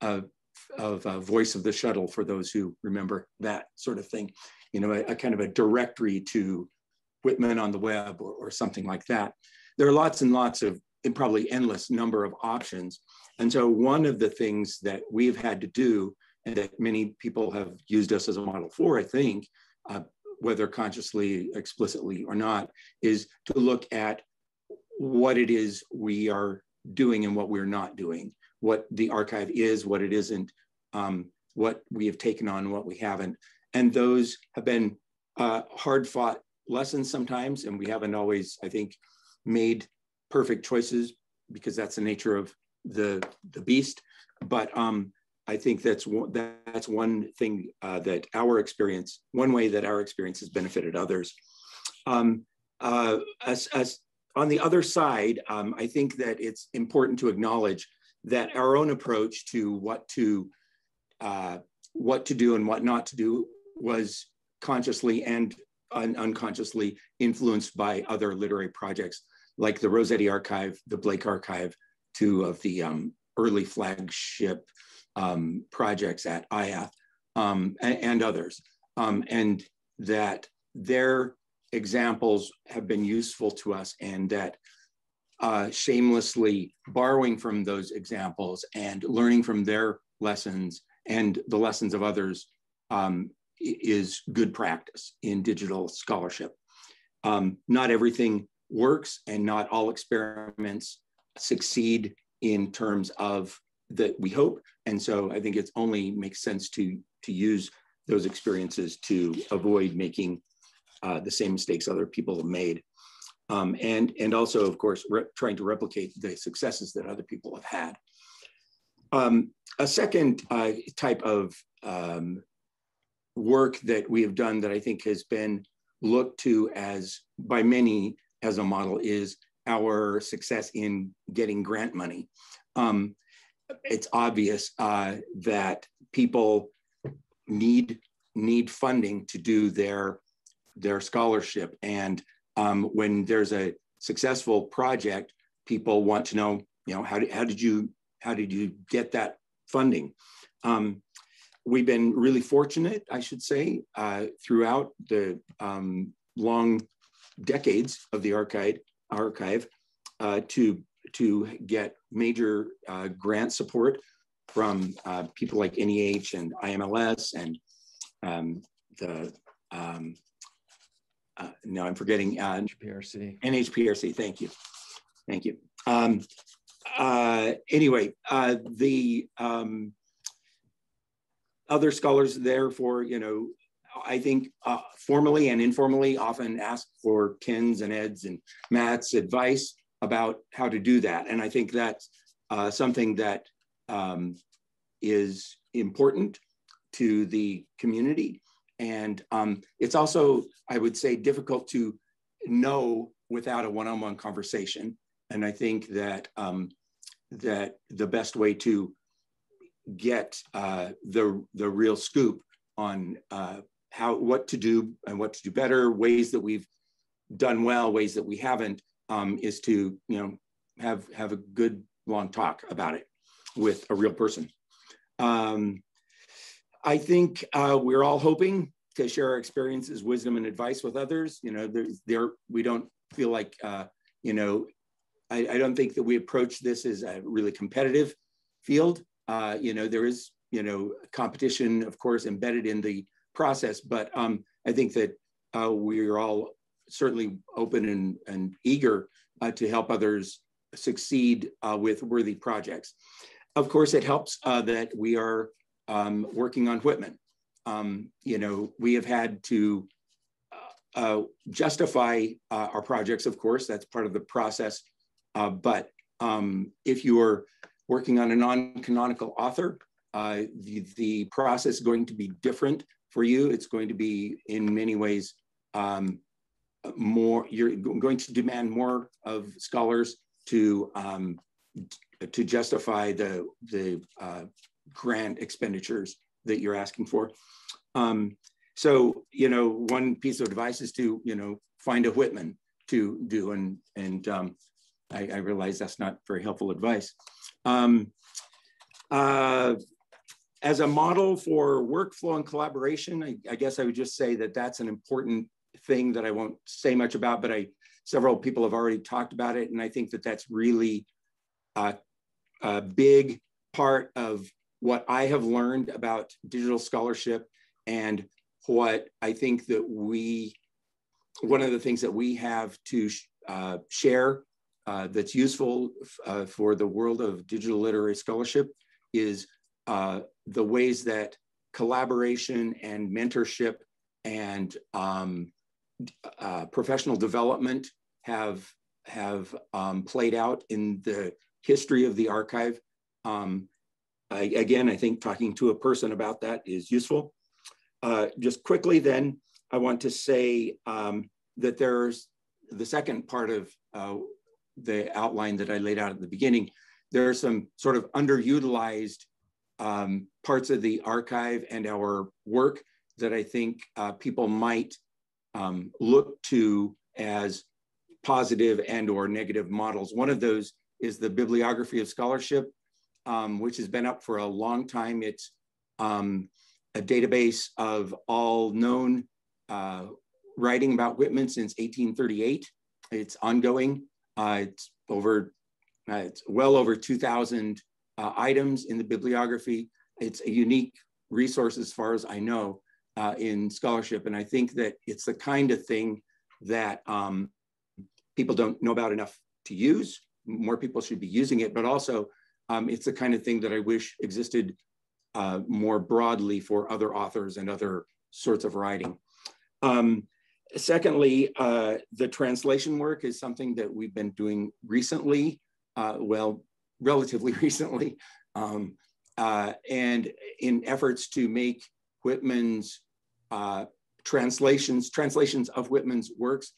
Voice of the Shuttle, for those who remember that sort of thing, a kind of a directory to Whitman on the web or something like that. There are lots and lots of, and probably endless number of options. And so one of the things that we've had to do, and that many people have used us as a model for, I think, whether consciously, explicitly or not, is to look at what it is we are doing and what we're not doing, what the archive is, what it isn't, what we have taken on, what we haven't. And those have been hard-fought lessons sometimes, and we haven't always, I think, made perfect choices, because that's the nature of the beast. But I think that's one thing that our experience, one way that our experience has benefited others. As on the other side, I think that it's important to acknowledge that our own approach to what to do and what not to do was consciously and unconsciously influenced by other literary projects, like the Rossetti Archive, the Blake Archive, two of the early flagship projects at IATH, and others, and that their examples have been useful to us, and that shamelessly borrowing from those examples and learning from their lessons and the lessons of others is good practice in digital scholarship. Not everything works, and not all experiments succeed in terms of that we hope. And so I think it only makes sense to use those experiences to avoid making the same mistakes other people have made. And also, of course, trying to replicate the successes that other people have had. A second type of work that we have done that I think has been looked to as, by many, as a model is our success in getting grant money. It's obvious that people need funding to do their scholarship, and when there's a successful project, people want to know, how did you get that funding? We've been really fortunate, I should say, throughout the long decades of the archive to get major grant support from people like NEH and IMLS and now I'm forgetting NHPRC. NHPRC, thank you. Anyway, the other scholars therefore, I think formally and informally often ask for Ken's and Ed's and Matt's advice about how to do that. And I think that's something that is important to the community. And it's also, I would say, difficult to know without a one-on-one conversation. And I think that that the best way to get the real scoop on what to do and what to do better, ways that we've done well, ways that we haven't, is to have a good long talk about it with a real person. I think we're all hoping to share our experiences, wisdom, and advice with others. You know, we don't feel like, you know, I don't think that we approach this as a really competitive field. You know, there is, you know, competition, of course, embedded in the process, but I think that we're all certainly open and eager to help others succeed with worthy projects. Of course, it helps that we are working on Whitman. You know, we have had to justify our projects, of course, that's part of the process. But if you are working on a non-canonical author, the process is going to be different for you. It's going to be in many ways you're going to demand more of scholars to justify the grant expenditures that you're asking for. So, you know, one piece of advice is to, you know, find a Whitman to do, and I realize that's not very helpful advice. As a model for workflow and collaboration, I guess I would just say that that's an important thing that I won't say much about, but several people have already talked about it. And I think that that's really a big part of what I have learned about digital scholarship, and what I think that one of the things that we have to share that's useful for the world of digital literary scholarship is the ways that collaboration and mentorship and professional development have played out in the history of the archive. Again, I think talking to a person about that is useful. Just quickly then, I want to say that there's the second part of the outline that I laid out at the beginning. There are some sort of underutilized parts of the archive and our work that I think people might look to as positive and or negative models. One of those is the Bibliography of Scholarship, which has been up for a long time. It's a database of all known writing about Whitman since 1838. It's ongoing. It's well over 2,000 items in the bibliography. It's a unique resource as far as I know in scholarship. And I think that it's the kind of thing that people don't know about enough to use. More people should be using it, but also it's the kind of thing that I wish existed more broadly for other authors and other sorts of writing. Secondly, the translation work is something that we've been doing recently, well, relatively recently, and in efforts to make Whitman's translations of Whitman's works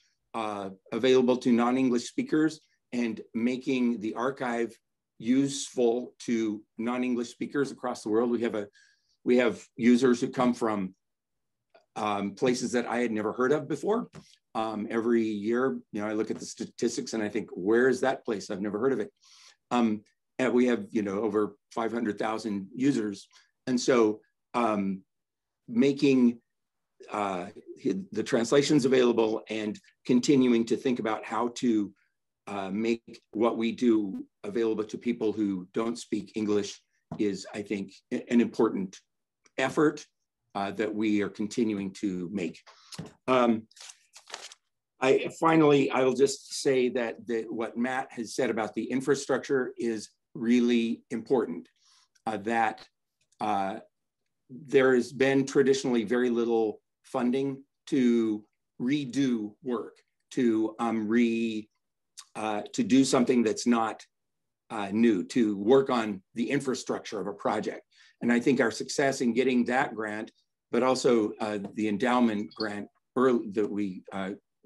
available to non-English speakers, and making the archive useful to non-English speakers across the world. We have users who come from places that I had never heard of before. Every year, you know, I look at the statistics and I think, where is that place? I've never heard of it. And we have, you know, over 500,000 users. And so making the translations available and continuing to think about how to make what we do available to people who don't speak English is, I think, an important effort that we are continuing to make. Finally, I will just say that what Matt has said about the infrastructure is really important, that there has been traditionally very little funding to redo work, to do something that's not new, to work on the infrastructure of a project. And I think our success in getting that grant, but also the endowment grant that we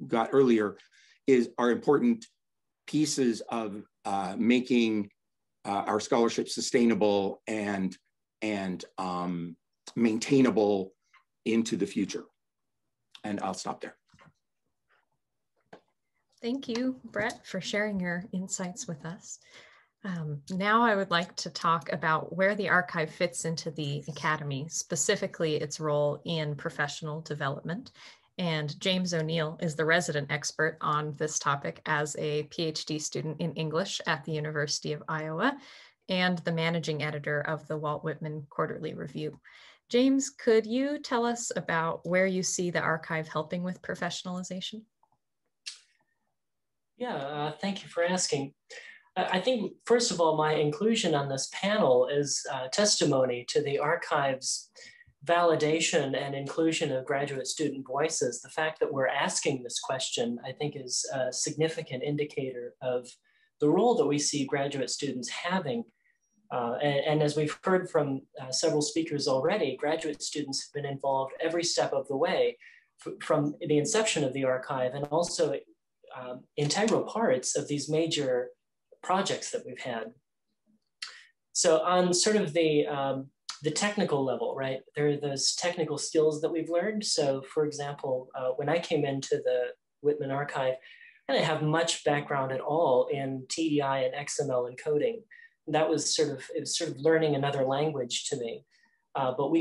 got earlier, are important pieces of making our scholarship sustainable and maintainable into the future. And I'll stop there. Thank you, Brett, for sharing your insights with us. Now I would like to talk about where the archive fits into the Academy, specifically its role in professional development. And James O'Neill is the resident expert on this topic as a PhD student in English at the University of Iowa and the managing editor of the Walt Whitman Quarterly Review. James, could you tell us about where you see the archive helping with professionalization? Yeah, thank you for asking. I think, first of all, my inclusion on this panel is testimony to the archive's validation and inclusion of graduate student voices. The fact that we're asking this question, I think, is a significant indicator of the role that we see graduate students having. And as we've heard from several speakers already, graduate students have been involved every step of the way from the inception of the archive, and also integral parts of these major projects that we've had. So on sort of the technical level, right, there are those technical skills that we've learned. So for example, when I came into the Whitman Archive, I didn't have much background at all in TEI and XML encoding. That was sort of learning another language to me. But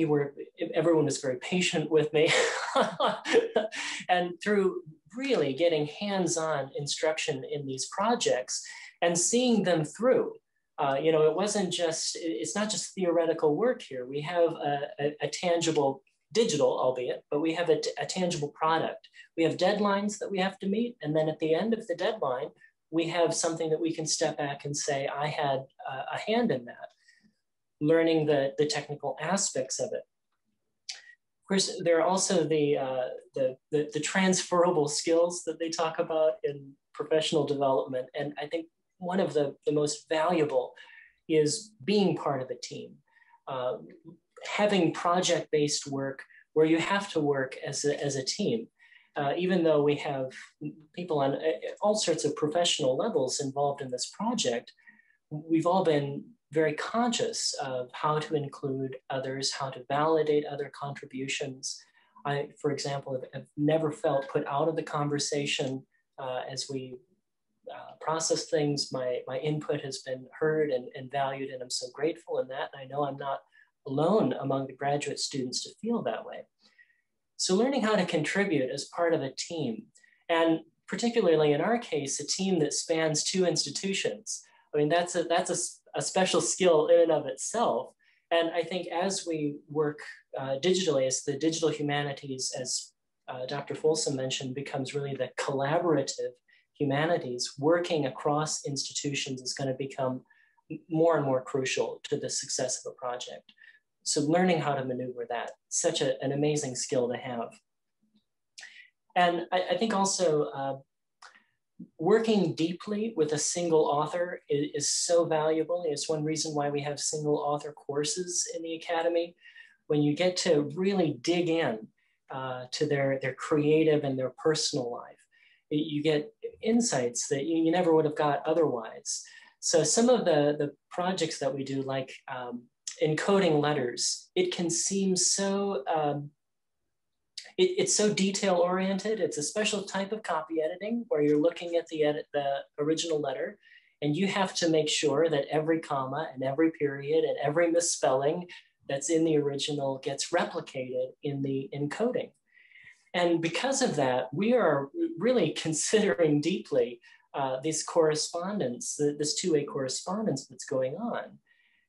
everyone was very patient with me. And through really getting hands-on instruction in these projects and seeing them through, it's not just theoretical work here. We have a tangible, digital albeit, but we have a tangible product. We have deadlines that we have to meet. And then at the end of the deadline, we have something that we can step back and say, I had a hand in that, learning the technical aspects of it. Of course, there are also the transferable skills that they talk about in professional development. And I think one of the most valuable is being part of a team. Having project-based work where you have to work as a team. Even though we have people on all sorts of professional levels involved in this project, we've all been very conscious of how to include others, how to validate other contributions. I, for example, have never felt put out of the conversation as we process things. My input has been heard and valued, and I'm so grateful in that. And I know I'm not alone among the graduate students to feel that way. So learning how to contribute as part of a team, and particularly in our case, a team that spans 2 institutions. I mean, that's a special skill in and of itself. And I think as we work digitally, as the digital humanities, as Dr. Folsom mentioned, becomes really the collaborative humanities, working across institutions is going to become more and more crucial to the success of a project. So learning how to maneuver that, such an amazing skill to have. And I think also working deeply with a single author is so valuable. It's one reason why we have single author courses in the Academy. When you get to really dig in to their creative and their personal life, you get insights that you never would have got otherwise. So some of the projects that we do, like encoding letters, it can seem so, it's so detail oriented. It's a special type of copy editing where you're looking at the original letter, and you have to make sure that every comma and every period and every misspelling that's in the original gets replicated in the encoding. And because of that, we are really considering deeply this correspondence, this two-way correspondence that's going on.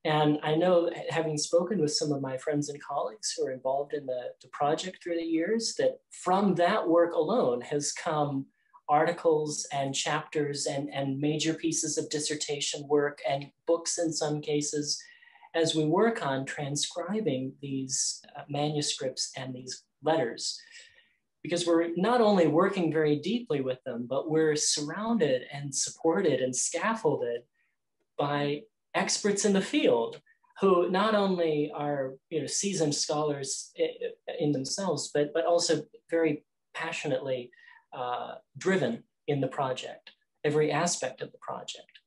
And I know, having spoken with some of my friends and colleagues who are involved in the project through the years, that from that work alone has come articles and chapters and major pieces of dissertation work and books in some cases, as we work on transcribing these manuscripts and these letters. Because we're not only working very deeply with them, but we're surrounded and supported and scaffolded by experts in the field who not only are seasoned scholars in themselves, but also very passionately driven in the project, every aspect of the project.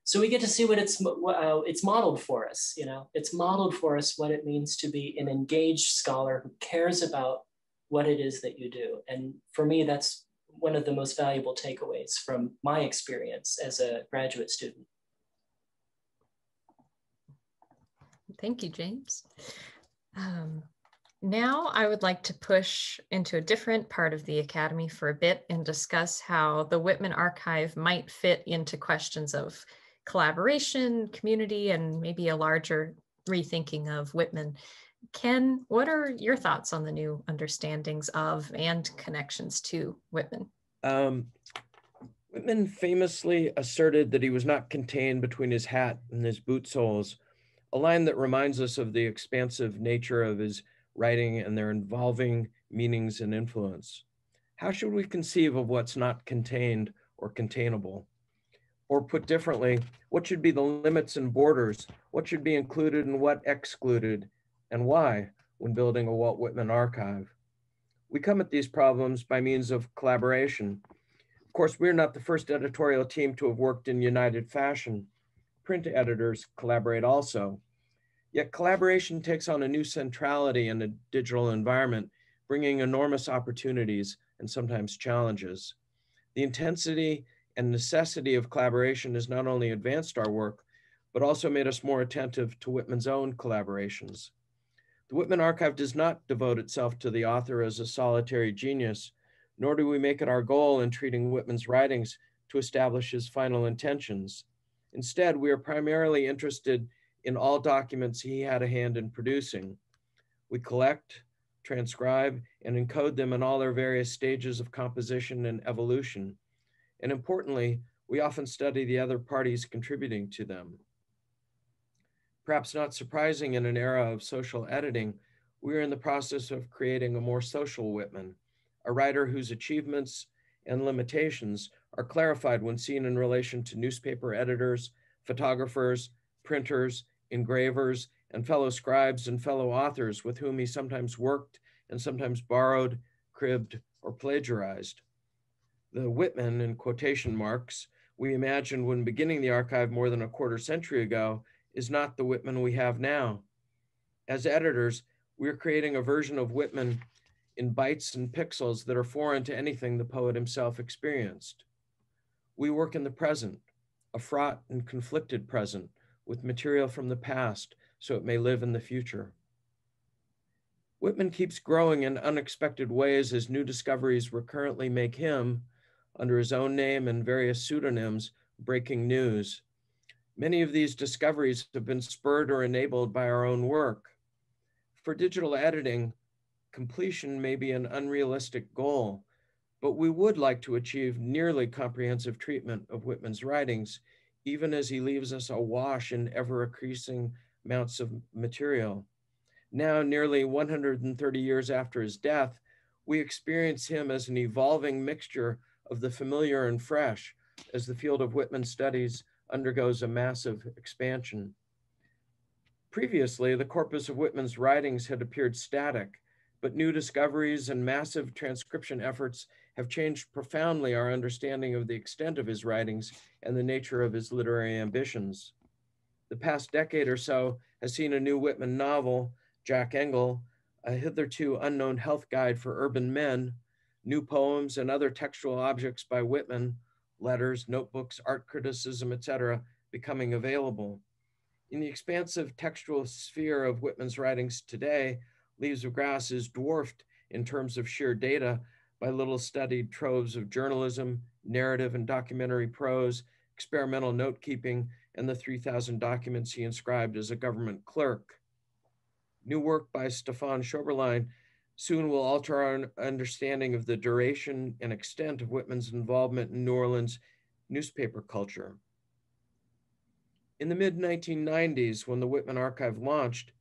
So we get to see what it's modeled for us. It's modeled for us what it means to be an engaged scholar who cares about what it is that you do. And for me, that's one of the most valuable takeaways from my experience as a graduate student. Thank you, James. Now I would like to push into a different part of the Academy for a bit and discuss how the Whitman Archive might fit into questions of collaboration, community, and maybe a larger rethinking of Whitman. Ken, what are your thoughts on the new understandings of and connections to Whitman? Whitman famously asserted that he was not contained between his hat and his boot soles, a line that reminds us of the expansive nature of his writing and their involving meanings and influence. How should we conceive of what's not contained or containable? Or put differently, what should be the limits and borders? What should be included and what excluded? And why when building a Walt Whitman archive? We come at these problems by means of collaboration. Of course, we're not the first editorial team to have worked in united fashion. Print editors collaborate also. Yet collaboration takes on a new centrality in a digital environment, bringing enormous opportunities and sometimes challenges. The intensity and necessity of collaboration has not only advanced our work, but also made us more attentive to Whitman's own collaborations. The Whitman Archive does not devote itself to the author as a solitary genius, nor do we make it our goal in treating Whitman's writings to establish his final intentions. Instead, we are primarily interested in all documents he had a hand in producing. We collect, transcribe, and encode them in all their various stages of composition and evolution. And importantly, we often study the other parties contributing to them. Perhaps not surprising in an era of social editing, we are in the process of creating a more social Whitman, a writer whose achievements and limitations are clarified when seen in relation to newspaper editors, photographers, printers, engravers, and fellow scribes and fellow authors with whom he sometimes worked and sometimes borrowed, cribbed, or plagiarized. The Whitman, in quotation marks, we imagined when beginning the archive more than a quarter century ago is not the Whitman we have now. As editors, we're creating a version of Whitman in bytes and pixels that are foreign to anything the poet himself experienced. We work in the present, a fraught and conflicted present, with material from the past so it may live in the future. Whitman keeps growing in unexpected ways as new discoveries recurrently make him, under his own name and various pseudonyms, breaking news. Many of these discoveries have been spurred or enabled by our own work. For digital editing, completion may be an unrealistic goal, but we would like to achieve nearly comprehensive treatment of Whitman's writings, even as he leaves us awash in ever-increasing amounts of material. Now, nearly 130 years after his death, we experience him as an evolving mixture of the familiar and fresh as the field of Whitman studies undergoes a massive expansion. Previously, the corpus of Whitman's writings had appeared static, but new discoveries and massive transcription efforts have changed profoundly our understanding of the extent of his writings and the nature of his literary ambitions. The past decade or so has seen a new Whitman novel, Jack Engel, a hitherto unknown health guide for urban men, new poems and other textual objects by Whitman, letters, notebooks, art criticism, etc., becoming available. In the expansive textual sphere of Whitman's writings today, Leaves of Grass is dwarfed in terms of sheer data by little studied troves of journalism, narrative and documentary prose, experimental note-keeping, and the 3,000 documents he inscribed as a government clerk. New work by Stefan Schoberlein soon will alter our understanding of the duration and extent of Whitman's involvement in New Orleans newspaper culture. In the mid-1990s, when the Whitman Archive launched,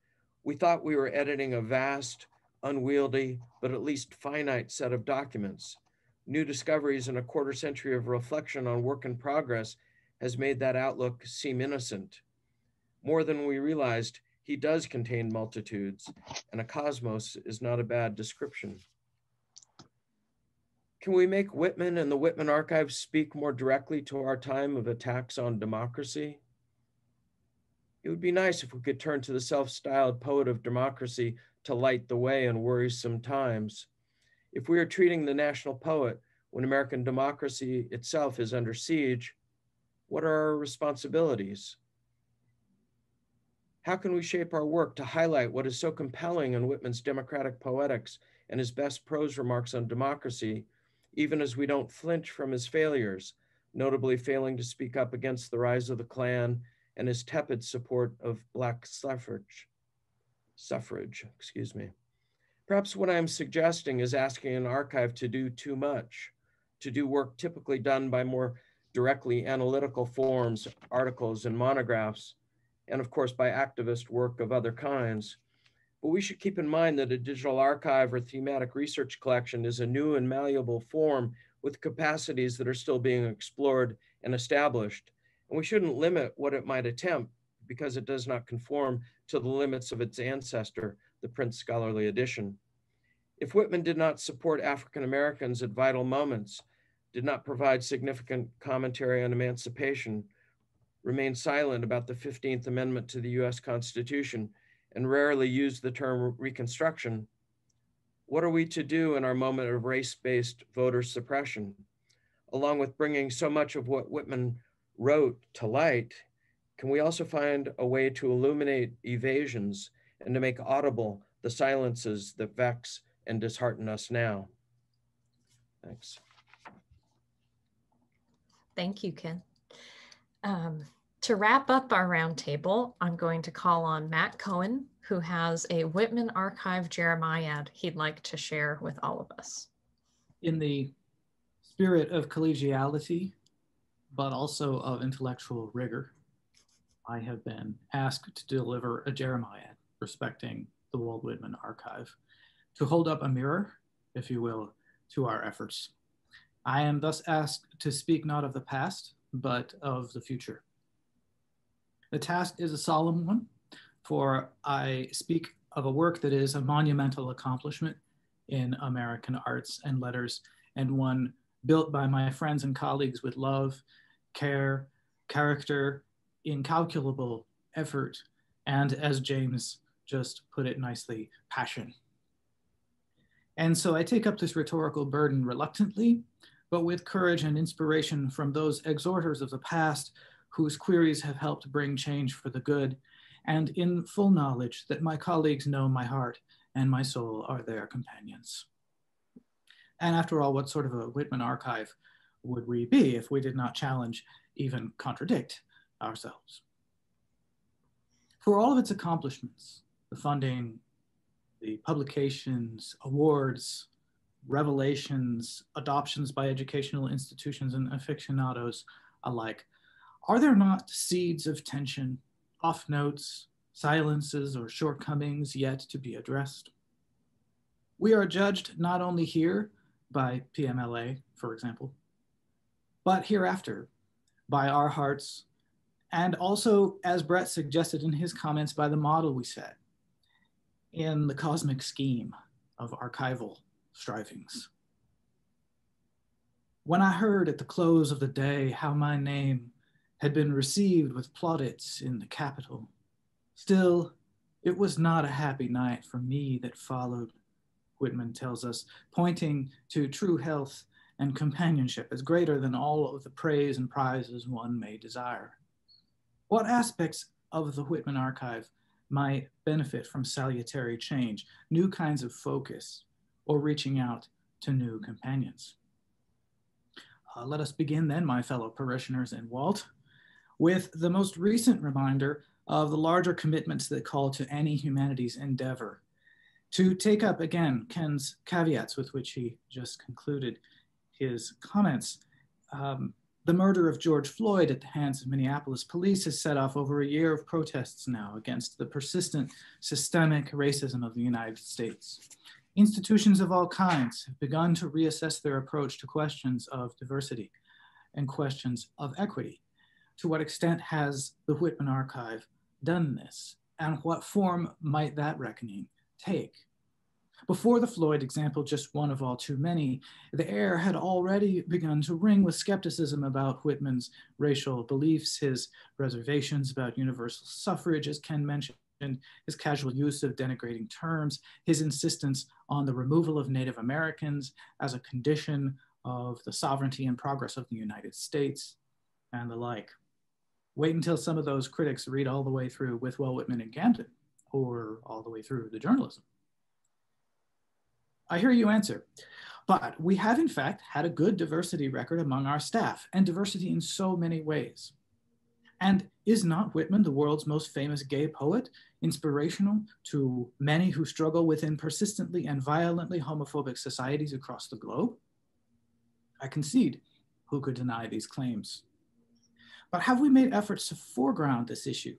we thought we were editing a vast, unwieldy, but at least finite set of documents. New discoveries in a quarter century of reflection on work in progress has made that outlook seem innocent. More than we realized, he does contain multitudes, and a cosmos is not a bad description. Can we make Whitman and the Whitman Archive speak more directly to our time of attacks on democracy? It would be nice if we could turn to the self-styled poet of democracy to light the way in worrisome times. If we are treating the national poet when American democracy itself is under siege, what are our responsibilities? How can we shape our work to highlight what is so compelling in Whitman's democratic poetics and his best prose remarks on democracy, even as we don't flinch from his failures, notably failing to speak up against the rise of the Klan and his tepid support of Black suffrage, excuse me. Perhaps what I'm suggesting is asking an archive to do too much, to do work typically done by more directly analytical forms, articles and monographs, and of course by activist work of other kinds. But we should keep in mind that a digital archive or thematic research collection is a new and malleable form with capacities that are still being explored and established. And we shouldn't limit what it might attempt because it does not conform to the limits of its ancestor, the Print Scholarly Edition. If Whitman did not support African Americans at vital moments, did not provide significant commentary on emancipation, remained silent about the 15th Amendment to the US Constitution, and rarely used the term Reconstruction, what are we to do in our moment of race-based voter suppression? Along with bringing so much of what Whitman wrote to light, can we also find a way to illuminate evasions and to make audible the silences that vex and dishearten us now? Thanks. Thank you, Ken. To wrap up our roundtable, I'm going to call on Matt Cohen, who has a Whitman Archive Jeremiad he'd like to share with all of us. In the spirit of collegiality, but also of intellectual rigor, I have been asked to deliver a Jeremiad respecting the Walt Whitman Archive, to hold up a mirror, if you will, to our efforts. I am thus asked to speak not of the past, but of the future. The task is a solemn one, for I speak of a work that is a monumental accomplishment in American arts and letters, and one built by my friends and colleagues with love, care, character, incalculable effort, and as James just put it nicely, passion. And so I take up this rhetorical burden reluctantly, but with courage and inspiration from those exhorters of the past whose queries have helped bring change for the good, and in full knowledge that my colleagues know my heart and my soul are their companions. And after all, what sort of a Whitman archive would we be if we did not challenge, even contradict ourselves? For all of its accomplishments, the funding, the publications, awards, revelations, adoptions by educational institutions and aficionados alike, are there not seeds of tension, off notes, silences, or shortcomings yet to be addressed? We are judged not only here by PMLA, for example, but hereafter by our hearts, and also, as Brett suggested in his comments, by the model we set in the cosmic scheme of archival strivings. When I heard at the close of the day how my name had been received with plaudits in the Capitol, still, it was not a happy night for me that followed, Whitman tells us, pointing to true health and companionship as greater than all of the praise and prizes one may desire. What aspects of the Whitman Archive might benefit from salutary change, new kinds of focus, or reaching out to new companions? Let us begin then, my fellow parishioners in Walt, with the most recent reminder of the larger commitments that call to any humanities endeavor. To take up again Ken's caveats with which he just concluded his comments, the murder of George Floyd at the hands of Minneapolis police has set off over a year of protests now against the persistent systemic racism of the United States. Institutions of all kinds have begun to reassess their approach to questions of diversity and questions of equity. To what extent has the Whitman Archive done this? And what form might that reckoning take? Before the Floyd example, just one of all too many, the air had already begun to ring with skepticism about Whitman's racial beliefs, his reservations about universal suffrage, as Ken mentioned, his casual use of denigrating terms, his insistence on the removal of Native Americans as a condition of the sovereignty and progress of the United States, and the like. Wait until some of those critics read all the way through With Walt Whitman and Camden, or all the way through the journalism. I hear you answer, but we have in fact had a good diversity record among our staff, and diversity in so many ways. And is not Whitman the world's most famous gay poet, inspirational to many who struggle within persistently and violently homophobic societies across the globe? I concede, who could deny these claims? But have we made efforts to foreground this issue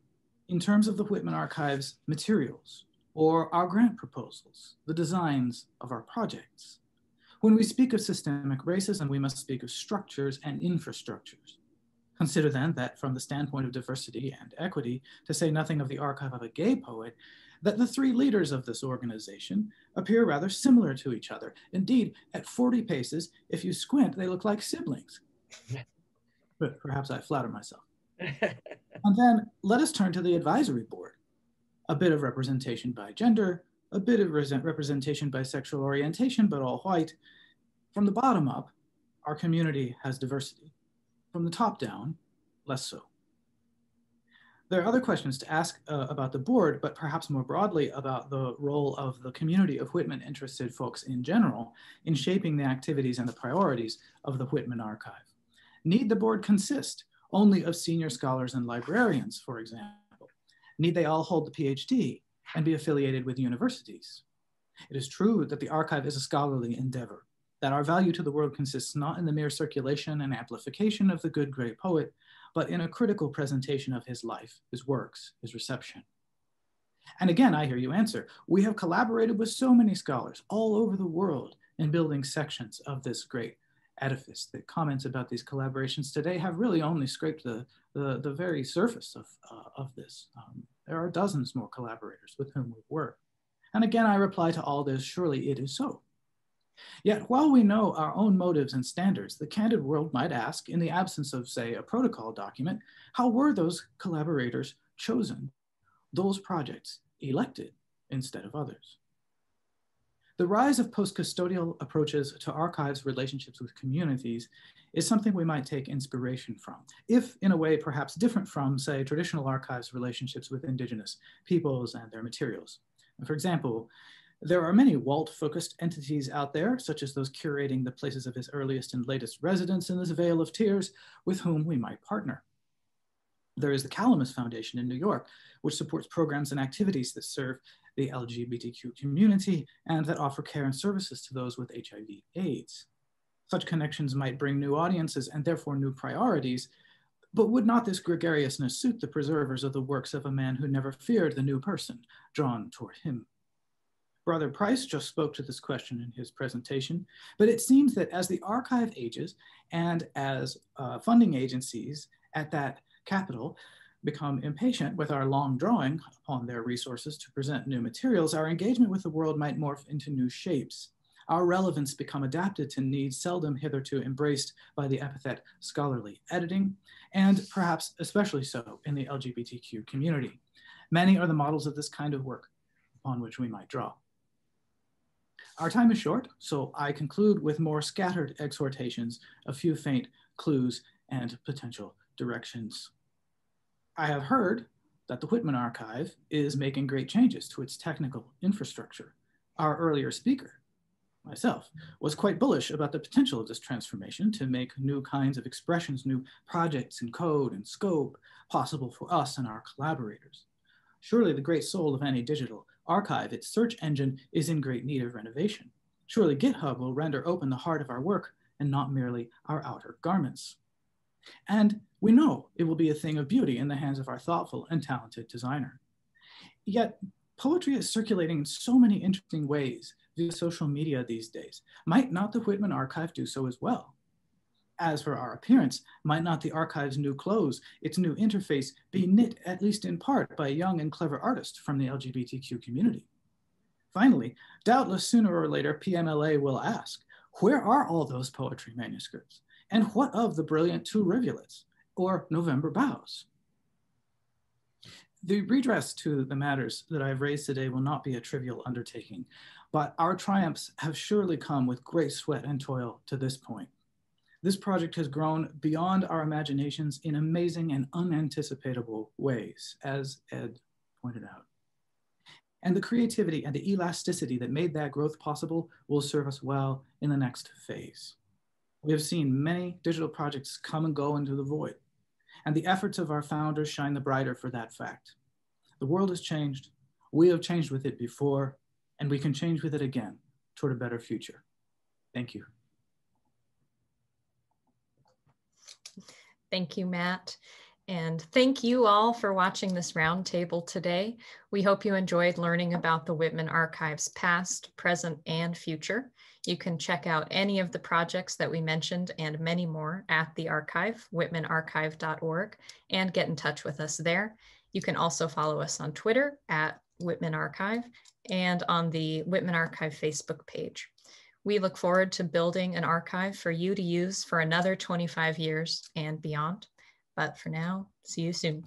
in terms of the Whitman Archive's materials, or our grant proposals, the designs of our projects? When we speak of systemic racism, we must speak of structures and infrastructures. Consider then that from the standpoint of diversity and equity, to say nothing of the archive of a gay poet, that the three leaders of this organization appear rather similar to each other. Indeed, at 40 paces, if you squint, they look like siblings. But perhaps I flatter myself. And then let us turn to the advisory board. A bit of representation by gender, a bit of representation by sexual orientation, but all white. From the bottom up, our community has diversity. From the top down, less so. There are other questions to ask about the board, but perhaps more broadly about the role of the community of Whitman-interested folks in general in shaping the activities and the priorities of the Whitman Archive. Need the board consist only of senior scholars and librarians, for example? Need they all hold the PhD and be affiliated with universities? It is true that the archive is a scholarly endeavor, that our value to the world consists not in the mere circulation and amplification of the good great poet, but in a critical presentation of his life, his works, his reception. And again, I hear you answer. We have collaborated with so many scholars all over the world in building sections of this great edifice. The comments about these collaborations today have really only scraped the very surface of this. There are dozens more collaborators with whom we've worked. And again, I reply to all this, surely it is so. Yet while we know our own motives and standards, the candid world might ask, in the absence of, say, a protocol document, how were those collaborators chosen, those projects elected instead of others? The rise of post-custodial approaches to archives' relationships with communities is something we might take inspiration from, if in a way perhaps different from, say, traditional archives' relationships with indigenous peoples and their materials. And for example, there are many Walt-focused entities out there, such as those curating the places of his earliest and latest residence in this Vale of Tears, with whom we might partner. There is the Calamus Foundation in New York, which supports programs and activities that serve the LGBTQ community and that offer care and services to those with HIV/AIDS. Such connections might bring new audiences and therefore new priorities, but would not this gregariousness suit the preservers of the works of a man who never feared the new person drawn toward him? Brother Price just spoke to this question in his presentation, but it seems that as the archive ages and as funding agencies at that capital become impatient with our long drawing upon their resources to present new materials, our engagement with the world might morph into new shapes. Our relevance become adapted to needs seldom hitherto embraced by the epithet scholarly editing, and perhaps especially so in the LGBTQ community. Many are the models of this kind of work upon which we might draw. Our time is short, so I conclude with more scattered exhortations, a few faint clues and potential directions. I have heard that the Whitman Archive is making great changes to its technical infrastructure. Our earlier speaker, myself, was quite bullish about the potential of this transformation to make new kinds of expressions, new projects and code and scope possible for us and our collaborators. Surely the great soul of any digital archive, its search engine, is in great need of renovation. Surely GitHub will render open the heart of our work and not merely our outer garments. And we know it will be a thing of beauty in the hands of our thoughtful and talented designer. Yet poetry is circulating in so many interesting ways via social media these days. Might not the Whitman Archive do so as well? As for our appearance, might not the archive's new clothes, its new interface, be knit at least in part by a young and clever artist from the LGBTQ community? Finally, doubtless sooner or later, PMLA will ask, where are all those poetry manuscripts? And what of the brilliant Two Rivulets or November Boughs? The redress to the matters that I've raised today will not be a trivial undertaking, but our triumphs have surely come with great sweat and toil to this point. This project has grown beyond our imaginations in amazing and unanticipatable ways, as Ed pointed out. And the creativity and the elasticity that made that growth possible will serve us well in the next phase. We have seen many digital projects come and go into the void, and the efforts of our founders shine the brighter for that fact. The world has changed, we have changed with it before, and we can change with it again toward a better future. Thank you. Thank you, Matt. And thank you all for watching this roundtable today. We hope you enjoyed learning about the Whitman Archive's past, present, and future. You can check out any of the projects that we mentioned and many more at the archive, whitmanarchive.org, and get in touch with us there. You can also follow us on Twitter at Whitman Archive and on the Whitman Archive Facebook page. We look forward to building an archive for you to use for another 25 years and beyond. But for now, see you soon.